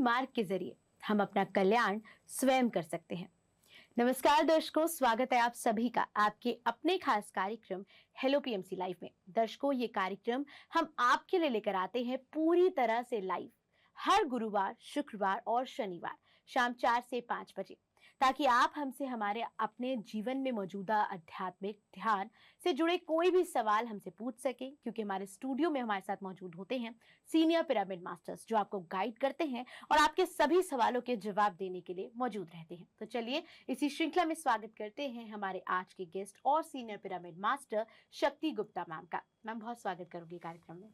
मार्ग के जरिए हम अपना कल्याण स्वयं कर सकते हैं। नमस्कार दर्शकों, स्वागत है आप सभी का आपके अपने खास कार्यक्रम हेलो पीएमसी लाइव में। दर्शकों, ये कार्यक्रम हम आपके लिए लेकर आते हैं पूरी तरह से लाइव हर गुरुवार, शुक्रवार और शनिवार शाम 4 से 5 बजे, ताकि आप हमसे हमारे अपने जीवन में मौजूदा आध्यात्मिक ध्यान से जुड़े कोई भी सवाल हमसे पूछ सके, क्योंकि हमारे स्टूडियो में हमारे साथ मौजूद होते हैं सीनियर पिरामिड मास्टर्स जो आपको गाइड करते हैं और आपके सभी सवालों के जवाब देने के लिए मौजूद रहते हैं। तो चलिए इसी श्रृंखला में स्वागत करते हैं हमारे आज के गेस्ट और सीनियर पिरामिड मास्टर शक्ति गुप्ता मैम का। मैम, बहुत स्वागत करूंगी कार्यक्रम में।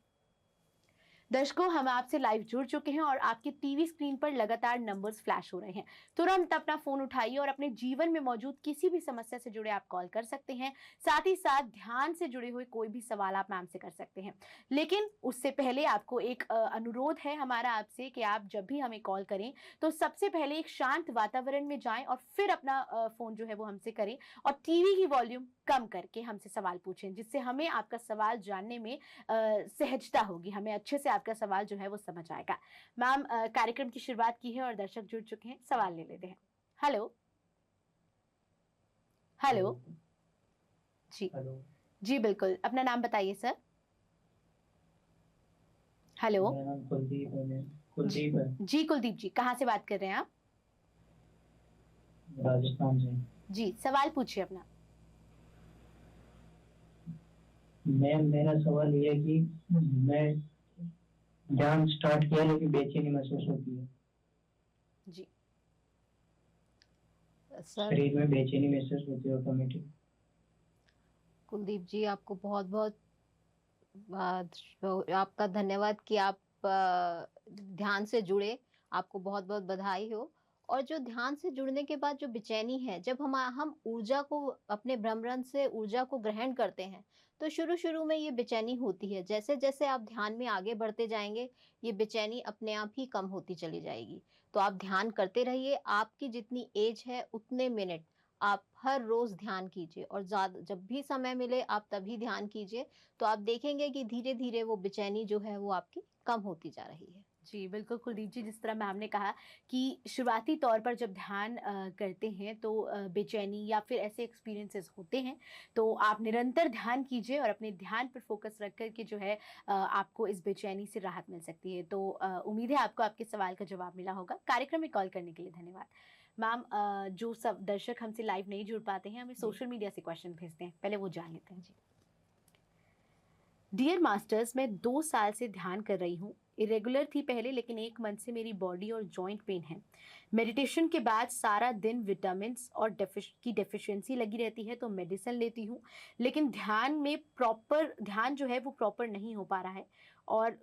दर्शकों, हम आपसे लाइव जुड़ चुके हैं और आपकी टीवी स्क्रीन पर लगातार नंबर्स फ्लैश हो रहे हैं। तुरंत अपना फोन उठाइए और अपने जीवन में मौजूद किसी भी समस्या से जुड़े आप कॉल कर सकते हैं। साथ ही साथ ध्यान से जुड़े हुए कोई भी सवाल आप मैम से कर सकते हैं। लेकिन उससे पहले आपको एक अनुरोध है हमारा आपसे कि आप जब भी हमें कॉल करें तो सबसे पहले एक शांत वातावरण में जाएं और फिर अपना फोन जो है वो हमसे करें और टीवी की वॉल्यूम कम करके हमसे सवाल पूछें, जिससे हमें आपका सवाल जानने में सहजता होगी, हमें अच्छे से आपका सवाल जो है वो समझ आएगा। मैम, कार्यक्रम की शुरुआत की है और दर्शक जुड़ चुके हैं, सवाल ले लेते हैं। Hello hello. जी हेलो। जी बिल्कुल, अपना नाम बताइए सर। हेलो। मेरा नाम कुलदीप है। कुलदीप है। जी कुलदीप जी, कहाँ से बात कर रहे हैं आप? राजस्थान से। जी, सवाल पूछिए अपना। मेरा सवाल ये है कि मैं ध्यान स्टार्ट किया लेकिन बेचैनी महसूस होती है। जी सर, शरीर में बेचैनी महसूस होती है ऑटोमेटिक। कुलदीप जी, आपको बहुत बहुत आपका धन्यवाद कि आप ध्यान से जुड़े। आपको बहुत बहुत बधाई हो। और जो ध्यान से जुड़ने के बाद जो बेचैनी है, जब हम ऊर्जा को, अपने भ्रमरण से ऊर्जा को ग्रहण करते हैं, तो शुरू शुरू में ये बेचैनी होती है। जैसे जैसे आप ध्यान में आगे बढ़ते जाएंगे, ये बेचैनी अपने आप ही कम होती चली जाएगी। तो आप ध्यान करते रहिए। आपकी जितनी एज है उतने मिनट आप हर रोज ध्यान कीजिए, और ज्यादा जब भी समय मिले आप तभी ध्यान कीजिए। तो आप देखेंगे कि धीरे धीरे वो बेचैनी जो है वो आपकी कम होती जा रही है। जी बिल्कुल कुलदीप जी, जिस तरह मैम ने कहा कि शुरुआती तौर पर जब ध्यान करते हैं तो बेचैनी या फिर ऐसे एक्सपीरियंसेस होते हैं, तो आप निरंतर ध्यान कीजिए और अपने ध्यान पर फोकस रख कर के जो है आपको इस बेचैनी से राहत मिल सकती है। तो उम्मीद है आपको आपके सवाल का जवाब मिला होगा। कार्यक्रम में कॉल करने के लिए धन्यवाद। मैम, जो सब दर्शक हमसे लाइव नहीं जुड़ पाते हैं, हमें सोशल मीडिया से क्वेश्चन भेजते हैं, पहले वो जान लेते हैं। जी, डियर मास्टर्स, मैं 2 साल से ध्यान कर रही हूँ। इरेगुलर थी पहले, लेकिन 1 मंथ से मेरी बॉडी और जॉइंट पेन है। मेडिटेशन के बाद सारा दिन विटामिन्स और डेफिशिएंसी लगी रहती है, तो मेडिसिन लेती हूँ, लेकिन ध्यान जो है वो प्रॉपर नहीं हो पा रहा है और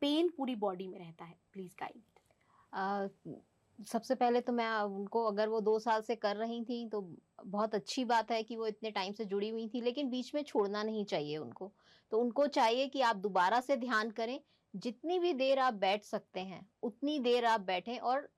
पेन पूरी बॉडी में रहता है। Please guide. सबसे पहले तो मैं उनको, अगर वो 2 साल से कर रही थी तो बहुत अच्छी बात है कि वो इतने टाइम से जुड़ी हुई थी, लेकिन बीच में छोड़ना नहीं चाहिए उनको। तो उनको चाहिए कि आप दोबारा से ध्यान करें। जितनी भी देर आप बैठ सकते हैं उतनी देर आप बैठें, और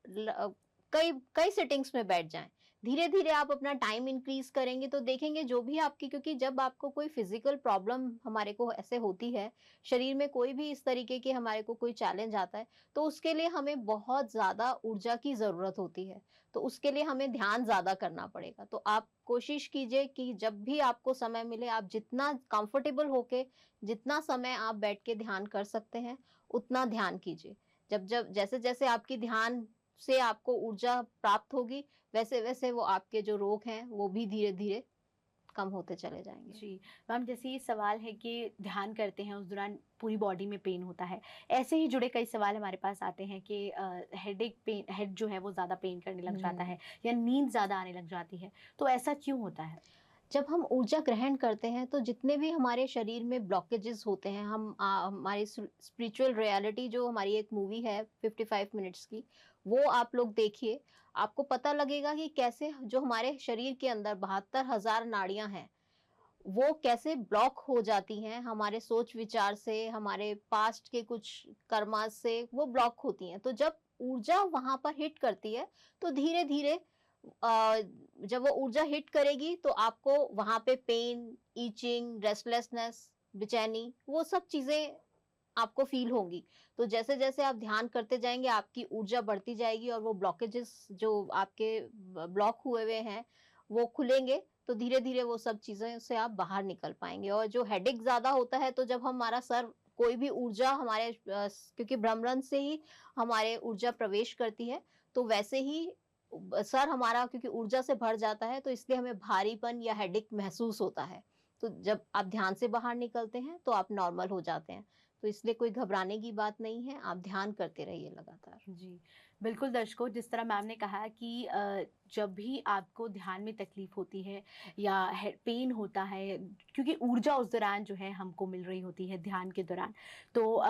कई कई सेटिंग्स में बैठ जाएं। धीरे धीरे आप अपना टाइम इंक्रीज करेंगे तो देखेंगे जो भी आपकी, क्योंकि जब आपको कोई फिजिकल प्रॉब्लम हमारे को ऐसे होती है, शरीर में कोई भी इस तरीके के हमारे को कोई चैलेंज आता है, तो उसके लिए हमें बहुत ज्यादा ऊर्जा की जरूरत होती है। तो उसके लिए हमें ध्यान ज्यादा करना पड़ेगा। तो आप कोशिश कीजिए कि जब भी आपको समय मिले, आप जितना कंफर्टेबल होके, जितना समय आप बैठ के ध्यान कर सकते हैं उतना ध्यान कीजिए। जब जब जैसे जैसे आपकी ध्यान से आपको ऊर्जा प्राप्त होगी, वैसे वैसे वो आपके जो रोग हैं वो भी धीरे धीरे कम होते चले जाएंगे। जी मैम, जैसे ये सवाल है कि ध्यान करते हैं उस दौरान पूरी बॉडी में पेन होता है, ऐसे ही जुड़े कई सवाल हमारे पास आते हैं कि हेड जो है वो ज़्यादा पेन करने लग जाता है या नींद ज़्यादा आने लग जाती है, तो ऐसा क्यों होता है? जब हम ऊर्जा ग्रहण करते हैं तो जितने भी हमारे शरीर में ब्लॉकेजेस होते हैं, हमारी स्पिरिचुअल रियलिटी, जो हमारी एक मूवी है 55 मिनट्स की, वो आप लोग देखिए। आपको पता लगेगा कि कैसे जो हमारे शरीर के अंदर 72,000 नाड़ियां हैं वो कैसे ब्लॉक हो जाती हैं, हमारे सोच विचार से, हमारे पास्ट के कुछ कर्मा से वो ब्लॉक होती हैं। तो जब ऊर्जा वहां पर हिट करती है तो धीरे धीरे जब वो ऊर्जा हिट करेगी तो आपको वहां पे पेन, ईचिंग, रेस्टलेसनेस, बेचैनी, वो सब चीजें आपको फील होंगी। तो जैसे जैसे आप ध्यान करते जाएंगे आपकी ऊर्जा बढ़ती जाएगी और वो ब्लॉकेजेस जो आपके ब्लॉक हुए हुए हैं वो खुलेंगे। तो धीरे धीरे वो सब चीजें से आप बाहर निकल पाएंगे। और जो हेडेक ज्यादा होता है तो जब हमारा सर कोई भी ऊर्जा हमारे क्योंकि भ्रमरण से ही हमारे ऊर्जा प्रवेश करती है, तो वैसे ही सर हमारा क्योंकि ऊर्जा से भर जाता है तो इसलिए हमें भारीपन या हेडेक महसूस होता है। तो जब आप ध्यान से बाहर निकलते हैं तो आप नॉर्मल हो जाते हैं। तो इसलिए कोई घबराने की बात नहीं है, आप ध्यान करते रहिए लगातार। जी, बिल्कुल दर्शकों, जिस तरह मैम ने कहा कि जब भी आपको ध्यान में तकलीफ होती है या पेन होता है, क्योंकि ऊर्जा उस दौरान जो है हमको मिल रही होती है ध्यान के दौरान, तो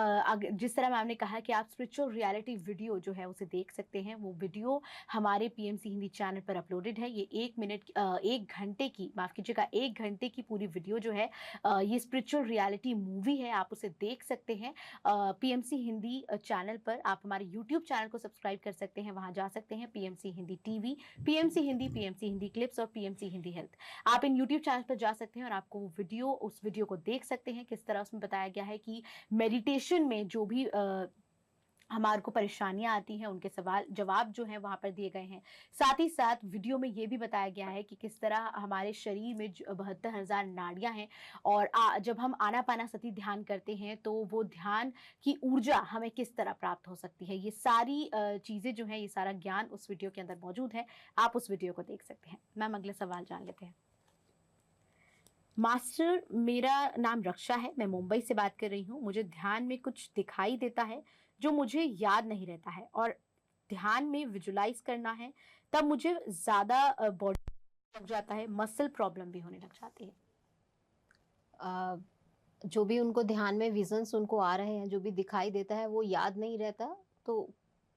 जिस तरह मैम ने कहा कि आप स्पिरिचुअल रियलिटी वीडियो जो है उसे देख सकते हैं। वो वीडियो हमारे पीएमसी हिंदी चैनल पर अपलोडेड है। ये 1 घंटे की, माफ़ कीजिएगा, 1 घंटे की पूरी वीडियो जो है, ये स्पिरिचुअल रियलिटी मूवी है, आप उसे देख सकते हैं। पीएमसी हिंदी चैनल पर आप हमारे यूट्यूब चैनल को सब्सक्राइब कर सकते हैं, वहां जा सकते हैं PMC Hindi TV, PMC Hindi clips और पीएमसी हिंदी हेल्थ। आप इन यूट्यूब चैनल पर जा सकते हैं और आपको उस वीडियो को देख सकते हैं। किस तरह उसमें बताया गया है कि मेडिटेशन में जो भी हमारे को परेशानियां आती हैं, उनके सवाल जवाब जो हैं वहां पर दिए गए हैं। साथ ही साथ वीडियो में ये भी बताया गया है कि किस तरह हमारे शरीर में 72,000 नाड़ियां हैं, और जब हम आनापानासती ध्यान करते हैं तो वो ध्यान की ऊर्जा हमें किस तरह प्राप्त हो सकती है। ये सारी चीजें जो हैं, ये सारा ज्ञान उस वीडियो के अंदर मौजूद है। आप उस वीडियो को देख सकते हैं। मैम, अगले सवाल जान लेते हैं। मास्टर, मेरा नाम रक्षा है, मैं मुंबई से बात कर रही हूँ। मुझे ध्यान में कुछ दिखाई देता है जो मुझे याद नहीं रहता है, और ध्यान में विजुलाइज करना है तब मुझे ज्यादा बॉडी लग जाता है, मसल प्रॉब्लम भी होने लग जाती है। अ, जो भी उनको ध्यान में विजन्स उनको आ रहे हैं, जो भी दिखाई देता है वो याद नहीं रहता। तो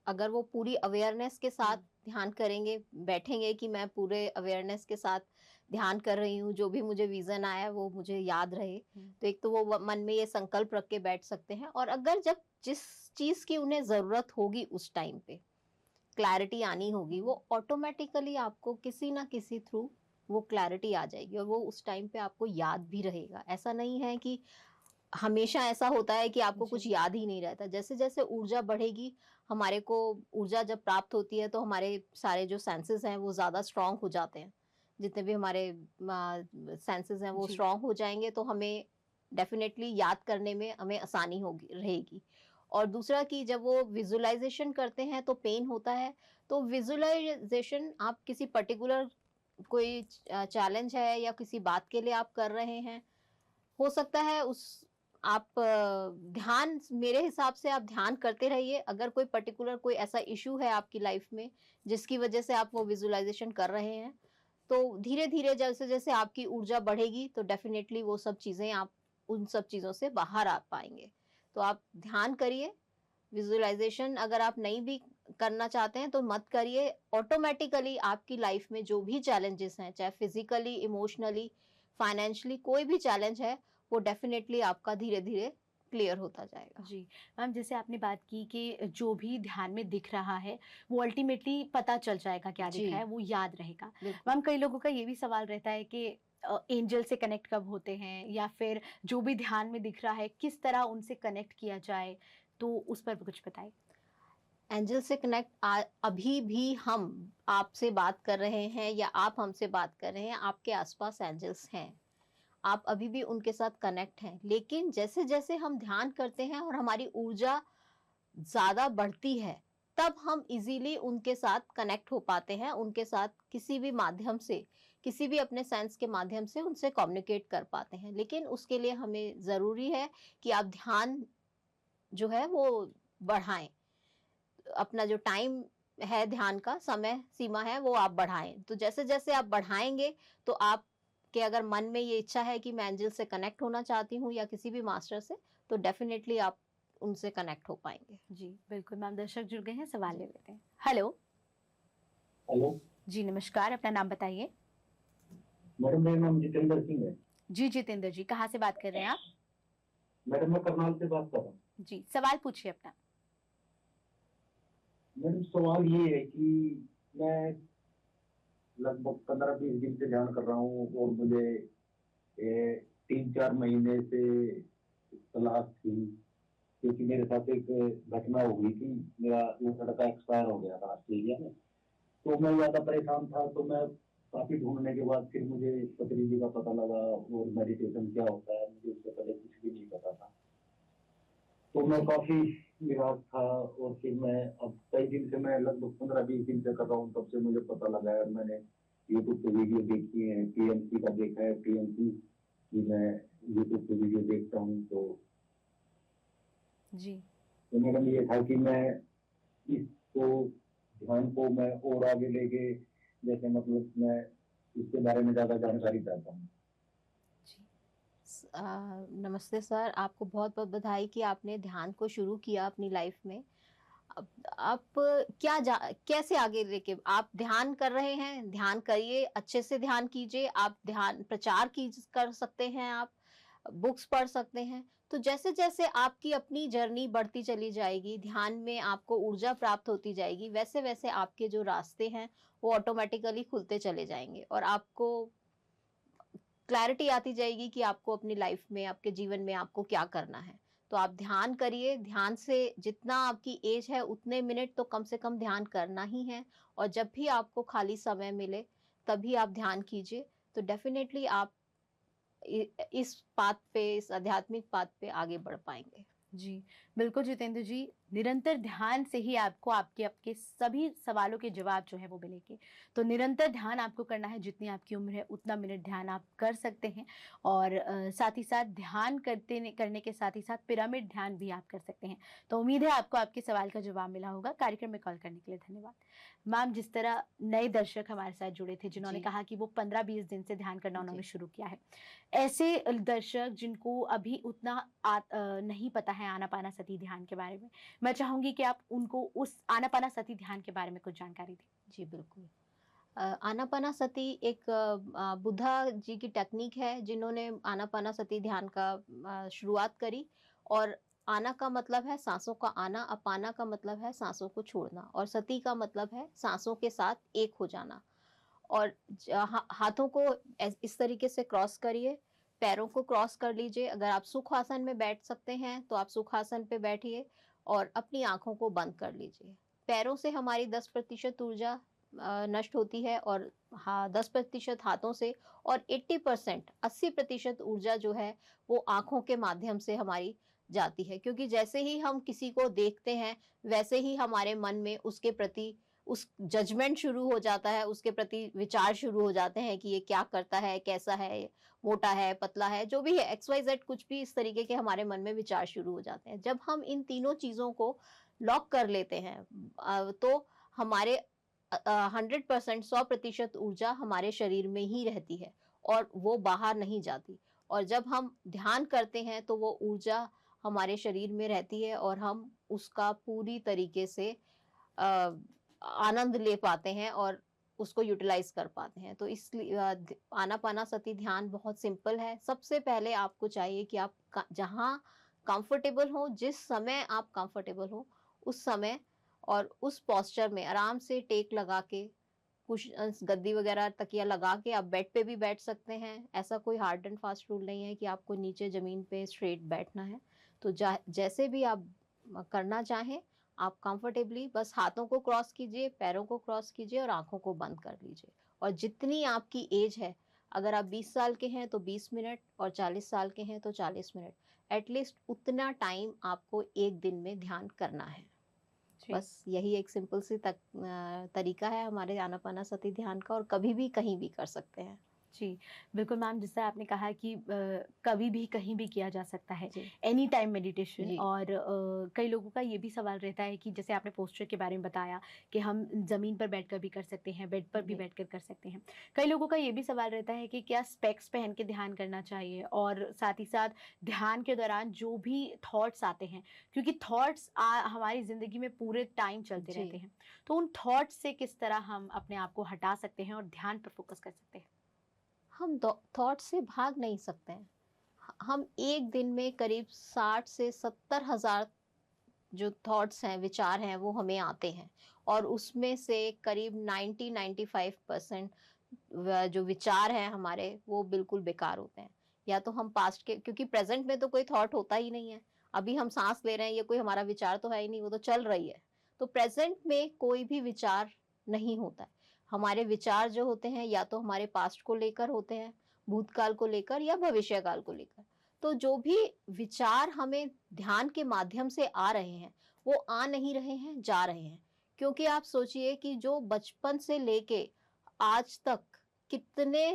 अगर वो पूरी अवेयरनेस के साथ ध्यान करेंगे, बैठेंगे कि मैं पूरे अवेयरनेस के साथ ध्यान कर रही हूँ, जो भी मुझे विजन आया है वो मुझे याद रहे। तो एक तो वो मन में ये संकल्प रख के बैठ सकते हैं। और अगर जब जिस चीज की उन्हें जरूरत होगी उस टाइम पे क्लैरिटी आनी होगी, वो ऑटोमेटिकली आपको किसी ना किसी थ्रू वो क्लैरिटी आ जाएगी और वो उस टाइम पे आपको याद भी रहेगा। ऐसा नहीं है कि हमेशा ऐसा होता है कि आपको कुछ जी। याद ही नहीं रहता। जैसे जैसे ऊर्जा बढ़ेगी, हमारे को ऊर्जा जब प्राप्त होती है तो हमारे सारे जो सेंसेस हैं वो ज्यादा स्ट्रांग हो जाते हैं। जितने भी हमारे सेंसेस हैं वो जी। स्ट्रांग हो जाएंगे तो हमें डेफिनेटली याद करने में हमें आसानी होगी रहेगी। और दूसरा कि जब वो विजुअलाइजेशन करते हैं तो पेन होता है। तो विजुअलाइजेशन आप किसी पर्टिकुलर कोई चैलेंज है या किसी बात के लिए आप कर रहे हैं, हो सकता है उस आप ध्यान, मेरे हिसाब से आप ध्यान करते रहिए। अगर कोई पर्टिकुलर कोई ऐसा इशू है आपकी लाइफ में जिसकी वजह से आप वो विजुअलाइजेशन कर रहे हैं, तो धीरे धीरे जैसे जैसे आपकी ऊर्जा बढ़ेगी तो डेफिनेटली वो सब चीजें आप उन सब चीजों से बाहर आ पाएंगे। तो आप ध्यान करिए। विजुअलाइजेशन अगर आप नहीं भी करना चाहते हैं तो मत करिए। ऑटोमेटिकली आपकी लाइफ में जो भी चैलेंजेस हैं, चाहे फिजिकली, इमोशनली, फाइनेंशियली, कोई भी चैलेंज है, वो डेफिनेटली आपका धीरे धीरे क्लियर होता जाएगा। जी मैम, जैसे आपने बात की कि जो भी ध्यान में दिख रहा है वो अल्टीमेटली पता चल जाएगा क्या जी, दिखा है, वो याद रहेगा। बिल्कुल। मैम, कई लोगों का ये भी सवाल रहता है कि एंजल से कनेक्ट कब होते हैं, या फिर जो भी ध्यान में दिख रहा है किस तरह उनसे कनेक्ट किया जाए, तो उस पर भी कुछ बताइए। एंजल से कनेक्ट अभी भी हम आपसे बात कर रहे हैं या आप हमसे बात कर रहे हैं, आपके आसपास एंजल्स हैं। आप अभी भी उनके साथ कनेक्ट हैं। लेकिन जैसे जैसे हम ध्यान करते हैं और हमारी ऊर्जा ज्यादा बढ़ती है, तब हम इजीली उनके साथ कनेक्ट हो पाते हैं। उनके साथ किसी भी माध्यम से, किसी भी अपने सेंस के माध्यम से उनसे कम्युनिकेट कर पाते हैं। लेकिन उसके लिए हमें जरूरी है कि आप ध्यान जो है वो बढ़ाएं। अपना जो टाइम है, ध्यान का समय सीमा है, वो आप बढ़ाएं। तो जैसे जैसे आप बढ़ाएंगे तो आप के अगर मन में ये इच्छा है कि मैं एंजल से कनेक्ट होना चाहती हूँ या किसी भी मास्टर से, तो डेफिनेटली आप उनसे कनेक्ट हो पाएंगे। जी बिल्कुल मैम, दर्शक जुड़ गए हैं, सवाल ले लेते हैं। हेलो। हेलो जी नमस्कार, अपना नाम बताइए। मैडम, मेरा नाम जितेंद्र सिंह है। जी जितेंद्र जी, कहाँ से बात कर रहे हैं आप? मैडम, मैं करनाल से बात कर रहा हूँ। जी, सवाल पूछिए अपना। मैडम, सवाल ये है कि मैं लगभग 15-20 दिन से ध्यान कर रहा हूँ और मुझे 3-4 महीने से तलाश थी क्योंकि मेरे साथ एक घटना हुई थी। मेरा वो लड़का एक्सपायर हो गया था ऑस्ट्रेलिया में। तो मैं ज्यादा परेशान था, तो मैं काफी ढूंढने के बाद फिर मुझे पतंजलि जी का पता लगा और मेडिटेशन क्या होता है, मुझे उससे पहले कुछ भी नहीं पता था। तो मैं काफी निराश था, और फिर मैं अब कई दिन से, मैं लगभग 15-20 दिन से कर रहा हूँ, तब से मुझे पता लगा है। मैंने यूट्यूब पे वीडियो देखी है, पीएमसी का देखा है, पीएमसी की मैं यूट्यूब पे वीडियो देखता हूँ। जी तो मैडम ये था कि मैं इसको, ध्यान को मैं और आगे लेके, जैसे मतलब मैं इसके बारे में ज्यादा जानकारी चाहता हूँ। जी नमस्ते सर, आपको बहुत बहुत बधाई कि आपने ध्यान को शुरू किया अपनी लाइफ में। अब आप कैसे आगे लेके आप ध्यान कर रहे हैं? ध्यान करिए, अच्छे से ध्यान कीजिए। आप ध्यान प्रचार की कर सकते हैं, आप बुक्स पढ़ सकते हैं। तो जैसे जैसे आपकी अपनी जर्नी बढ़ती चली जाएगी, ध्यान में आपको ऊर्जा प्राप्त होती जाएगी, वैसे वैसे आपके जो रास्ते हैं वो ऑटोमेटिकली खुलते चले जाएंगे और आपको क्लैरिटी आती जाएगी कि आपको अपनी लाइफ में, आपके जीवन में आपको क्या करना है। तो आप ध्यान करिए। ध्यान से जितना आपकी एज है उतने मिनट तो कम से कम ध्यान करना ही है, और जब भी आपको खाली समय मिले तभी आप ध्यान कीजिए। तो डेफिनेटली आप इस पाथ पे, इस आध्यात्मिक पाथ पे आगे बढ़ पाएंगे। जी बिल्कुल जितेंद्र जी, निरंतर ध्यान से ही आपको आपके आपके सभी सवालों के जवाब जो है वो मिलेंगे। तो निरंतर ध्यान आपको करना है, जितनी आपकी उम्र है उतना मिनट ध्यान आप कर सकते हैं। और साथ ही साथ ध्यान करने के साथ ही साथ पिरामिड ध्यान भी आप कर सकते हैं। तो उम्मीद है आपको आपके सवाल का जवाब मिला होगा। कार्यक्रम में कॉल करने के लिए धन्यवाद। मैम, जिस तरह नए दर्शक हमारे साथ जुड़े थे, जिन्होंने जी। कहा कि वो 15-20 दिन से ध्यान करना उन्होंने जी। शुरू किया है, ऐसे दर्शक जिनको अभी उतना नहीं पता है आनापानासती ध्यान के बारे में, मैं चाहूंगी कि आप उनको उस आनापानासती ध्यान के बारे में कुछ जानकारी दें। जी बिल्कुल। आनापानासती एक बुद्धा जी की टेक्निक है, जिन्होंने आनापानासती ध्यान का शुरुआत करी। और आना का मतलब है सांसों का आना, अपाना का मतलब है सांसों को छोड़ना, और सती का मतलब है सांसों के साथ एक हो जाना। और हाथों को इस तरीके से क्रॉस करिए, पैरों को क्रॉस कर लीजिए। अगर आप सुखासन में बैठ सकते हैं तो आप सुखासन पे बैठिए और अपनी आंखों को बंद कर लीजिए। पैरों से हमारी 10% ऊर्जा नष्ट होती है, और हाँ 10% हाथों से, और 80% ऊर्जा जो है वो आंखों के माध्यम से हमारी जाती है। क्योंकि जैसे ही हम किसी को देखते हैं वैसे ही हमारे मन में उसके प्रति उस जजमेंट शुरू हो जाता है, उसके प्रति विचार शुरू हो जाते हैं कि ये क्या करता है, कैसा है, मोटा है, पतला है, जो भी है, XYZ, कुछ भी इस तरीके के हमारे मन में विचार शुरू हो जाते हैं। जब हम इन तीनों चीजों को लॉक कर लेते हैं तो हमारे 100%, 100% ऊर्जा हमारे शरीर में ही रहती है और वो बाहर नहीं जाती। और जब हम ध्यान करते हैं तो वो ऊर्जा हमारे शरीर में रहती है और हम उसका पूरी तरीके से अ, आनंद ले पाते हैं और उसको यूटिलाइज कर पाते हैं। तो इसलिए आनापानासती ध्यान बहुत सिंपल है। सबसे पहले आपको चाहिए कि आप जहाँ कंफर्टेबल हो, जिस समय आप कंफर्टेबल हो उस समय और उस पोस्चर में आराम से टेक लगा के, कुछ गद्दी वगैरह तकिया लगा के आप बेड पे भी बैठ सकते हैं। ऐसा कोई हार्ड एंड फास्ट रूल नहीं है कि आपको नीचे जमीन पे स्ट्रेट बैठना है। तो जैसे भी आप करना चाहें, आप कंफर्टेबली बस हाथों को क्रॉस कीजिए, पैरों को क्रॉस कीजिए और आंखों को बंद कर लीजिए। और जितनी आपकी एज है, अगर आप 20 साल के हैं तो 20 मिनट, और 40 साल के हैं तो 40 मिनट, एटलीस्ट उतना टाइम आपको एक दिन में ध्यान करना है। जी बस यही एक सिंपल सी तरीका है हमारे आनापानासती ध्यान का, और कभी भी कहीं भी कर सकते हैं। जी बिल्कुल मैम, जिस तरह आपने कहा कि कभी भी कहीं भी किया जा सकता है, जी। Any time meditation. जी। और कई लोगों का ये भी सवाल रहता है कि जैसे आपने पोस्चर के बारे में बताया कि हम ज़मीन पर बैठकर भी कर सकते हैं, बेड पर भी जी। बैठकर कर सकते हैं। कई लोगों का ये भी सवाल रहता है कि क्या स्पेक्स पहन के ध्यान करना चाहिए, और साथ ही साथ ध्यान के दौरान जो भी थॉट्स आते हैं, क्योंकि थॉट्स हमारी ज़िंदगी में पूरे टाइम चलते जी। रहते हैं, तो उन थॉट्स से किस तरह हम अपने आप को हटा सकते हैं और ध्यान पर फोकस कर सकते हैं? हम थॉट से भाग नहीं सकते हैं। हम एक दिन में करीब 60 से 70 हजार जो थॉट्स हैं, विचार हैं, वो हमें आते हैं। और उसमें से करीब 90-95% जो विचार हैं हमारे, वो बिल्कुल बेकार होते हैं। या तो हम पास्ट के, क्योंकि प्रेजेंट में तो कोई थॉट होता ही नहीं है। अभी हम सांस ले रहे हैं, ये कोई हमारा विचार तो है ही नहीं, वो तो चल रही है। तो प्रेजेंट में कोई भी विचार नहीं होता है। हमारे विचार जो होते हैं या तो हमारे पास्ट को लेकर होते हैं, भूतकाल को लेकर या भविष्यकाल को लेकर। तो जो भी विचार हमें ध्यान के माध्यम से आ रहे हैं, वो आ नहीं रहे हैं, जा रहे हैं। क्योंकि आप सोचिए कि जो बचपन से लेके आज तक कितने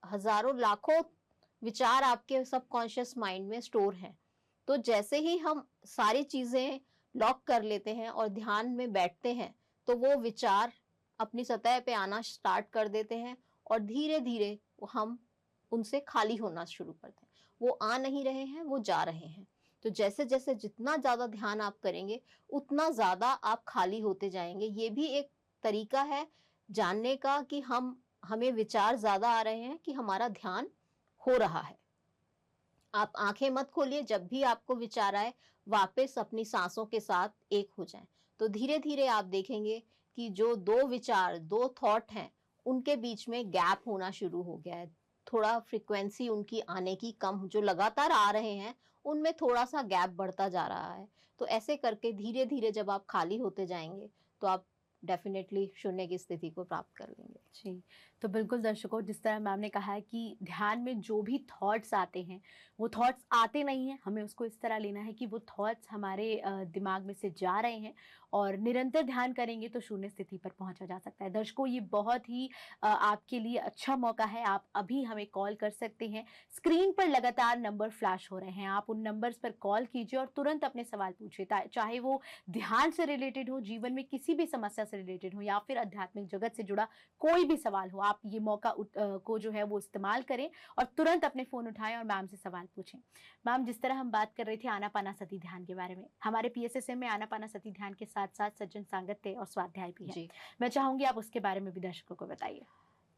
हजारों लाखों विचार आपके सबकॉन्शियस माइंड में स्टोर हैं। तो जैसे ही हम सारी चीजें लॉक कर लेते हैं और ध्यान में बैठते हैं, तो वो विचार अपनी सतह पे आना स्टार्ट कर देते हैं और धीरे धीरे हम उनसे खाली होना शुरू करते हैं। वो आ नहीं रहे हैं, वो जा रहे हैं। तो जैसे जैसे जितना ज्यादा ध्यान आप करेंगे, उतना ज्यादा आप खाली होते जाएंगे। ये भी एक तरीका है जानने का कि हमें विचार ज्यादा आ रहे हैं कि हमारा ध्यान हो रहा है। आप आंखें मत खोलिए, जब भी आपको विचार आए वापस अपनी सांसों के साथ एक हो जाएं। तो धीरे धीरे आप देखेंगे कि जो दो विचार, दो थॉट हैं, उनके बीच में गैप होना शुरू हो गया है। थोड़ा फ्रिक्वेंसी उनकी आने की कम, जो लगातार आ रहे हैं उनमें थोड़ा सा गैप बढ़ता जा रहा है। तो ऐसे करके धीरे धीरे जब आप खाली होते जाएंगे, तो आप डेफिनेटली शून्य की स्थिति को प्राप्त कर लेंगे। जी, तो बिल्कुल दर्शकों, जिस तरह मैम ने कहा है कि ध्यान में जो भी थॉट्स आते हैं, वो थॉट्स आते नहीं हैं, हमें उसको इस तरह लेना है कि वो थॉट्स हमारे दिमाग में से जा रहे हैं और निरंतर ध्यान करेंगे तो शून्य स्थिति पर पहुंचा जा सकता है। दर्शकों, ये बहुत ही आपके लिए अच्छा मौका है, आप अभी हमें कॉल कर सकते हैं। स्क्रीन पर लगातार नंबर फ्लैश हो रहे हैं, आप उन नंबर्स पर कॉल कीजिए और तुरंत अपने सवाल पूछिए, चाहे वो ध्यान से रिलेटेड हो, जीवन में किसी भी समस्या से रिलेटेड हो या फिर आध्यात्मिक जगत से जुड़ा कोई भी सवाल हो। आप ये मौका को जो है वो इस्तेमाल करें और तुरंत अपने फोन उठाएं और मैम से सवाल पूछें। मैम, जिस तरह हम बात कर रहे थे आनापानासती ध्यान के बारे में, हमारे पीएसएसएम में आनापानासती ध्यान के साथ साथ सज्जन सांगत्य और स्वाध्याय भी है। जी, मैं चाहूंगी आप उसके बारे में भी दर्शकों को बताइए।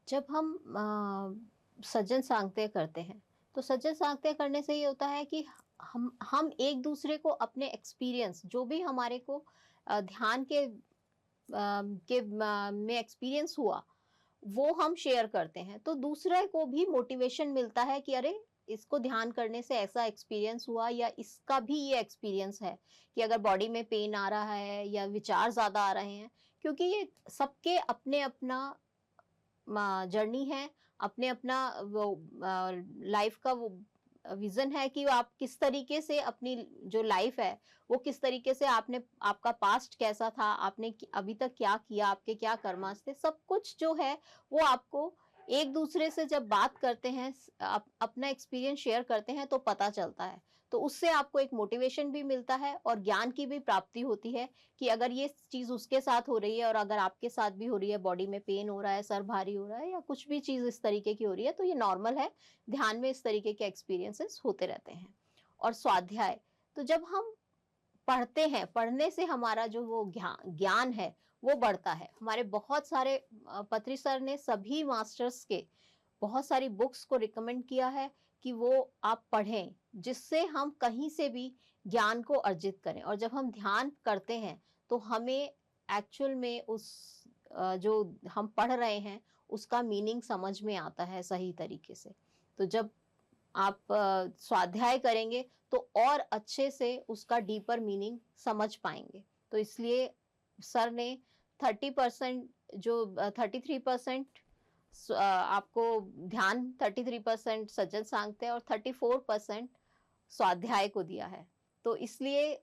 जब हम सज्जन सांगत्य करते हैं, तो सज्जन सांगत्य करने से ये होता है कि हम एक दूसरे को अपने एक्सपीरियंस, जो भी हमारे को ध्यान में एक्सपीरियंस हुआ, वो हम शेयर करते हैं। तो दूसरे को भी मोटिवेशन मिलता है कि अरे, इसको ध्यान करने से ऐसा एक्सपीरियंस हुआ, या इसका भी ये एक्सपीरियंस है कि अगर बॉडी में पेन आ रहा है या विचार ज्यादा आ रहे हैं। क्योंकि ये सबके अपने अपना जर्नी है, अपने अपना वो लाइफ का वो विजन है कि आप किस तरीके से अपनी जो लाइफ है, वो किस तरीके से आपने, आपका पास्ट कैसा था, आपने अभी तक क्या किया, आपके क्या कर्मास थे, सब कुछ जो है वो आपको एक दूसरे से जब बात करते हैं, अपना एक्सपीरियंस शेयर करते हैं, तो पता चलता है। तो उससे आपको एक मोटिवेशन भी मिलता है और ज्ञान की भी प्राप्ति होती है कि अगर ये चीज उसके साथ हो रही है और अगर आपके साथ भी हो रही है, बॉडी में पेन हो रहा है, सर भारी हो रहा है या कुछ भी चीज इस तरीके की हो रही है, तो ये नॉर्मल है। ध्यान में इस तरीके के एक्सपीरियंसेस होते रहते हैं। और स्वाध्याय, तो जब हम पढ़ते हैं, पढ़ने से हमारा जो वो ज्ञान है वो बढ़ता है। हमारे बहुत सारे पत्री सर ने सभी मास्टर्स के बहुत सारी बुक्स को रिकमेंड किया है कि वो आप पढ़ें, जिससे हम कहीं से भी ज्ञान को अर्जित करें। और जब हम ध्यान करते हैं, तो हमें एक्चुअल में उस जो हम पढ़ रहे हैं उसका मीनिंग समझ में आता है सही तरीके से। तो जब आप स्वाध्याय करेंगे, तो और अच्छे से उसका डीपर मीनिंग समझ पाएंगे। तो इसलिए सर ने 30% जो 33% आपको ध्यान, 33% सज्जन सांगत्य और 34% स्वाध्याय को दिया है। तो इसलिए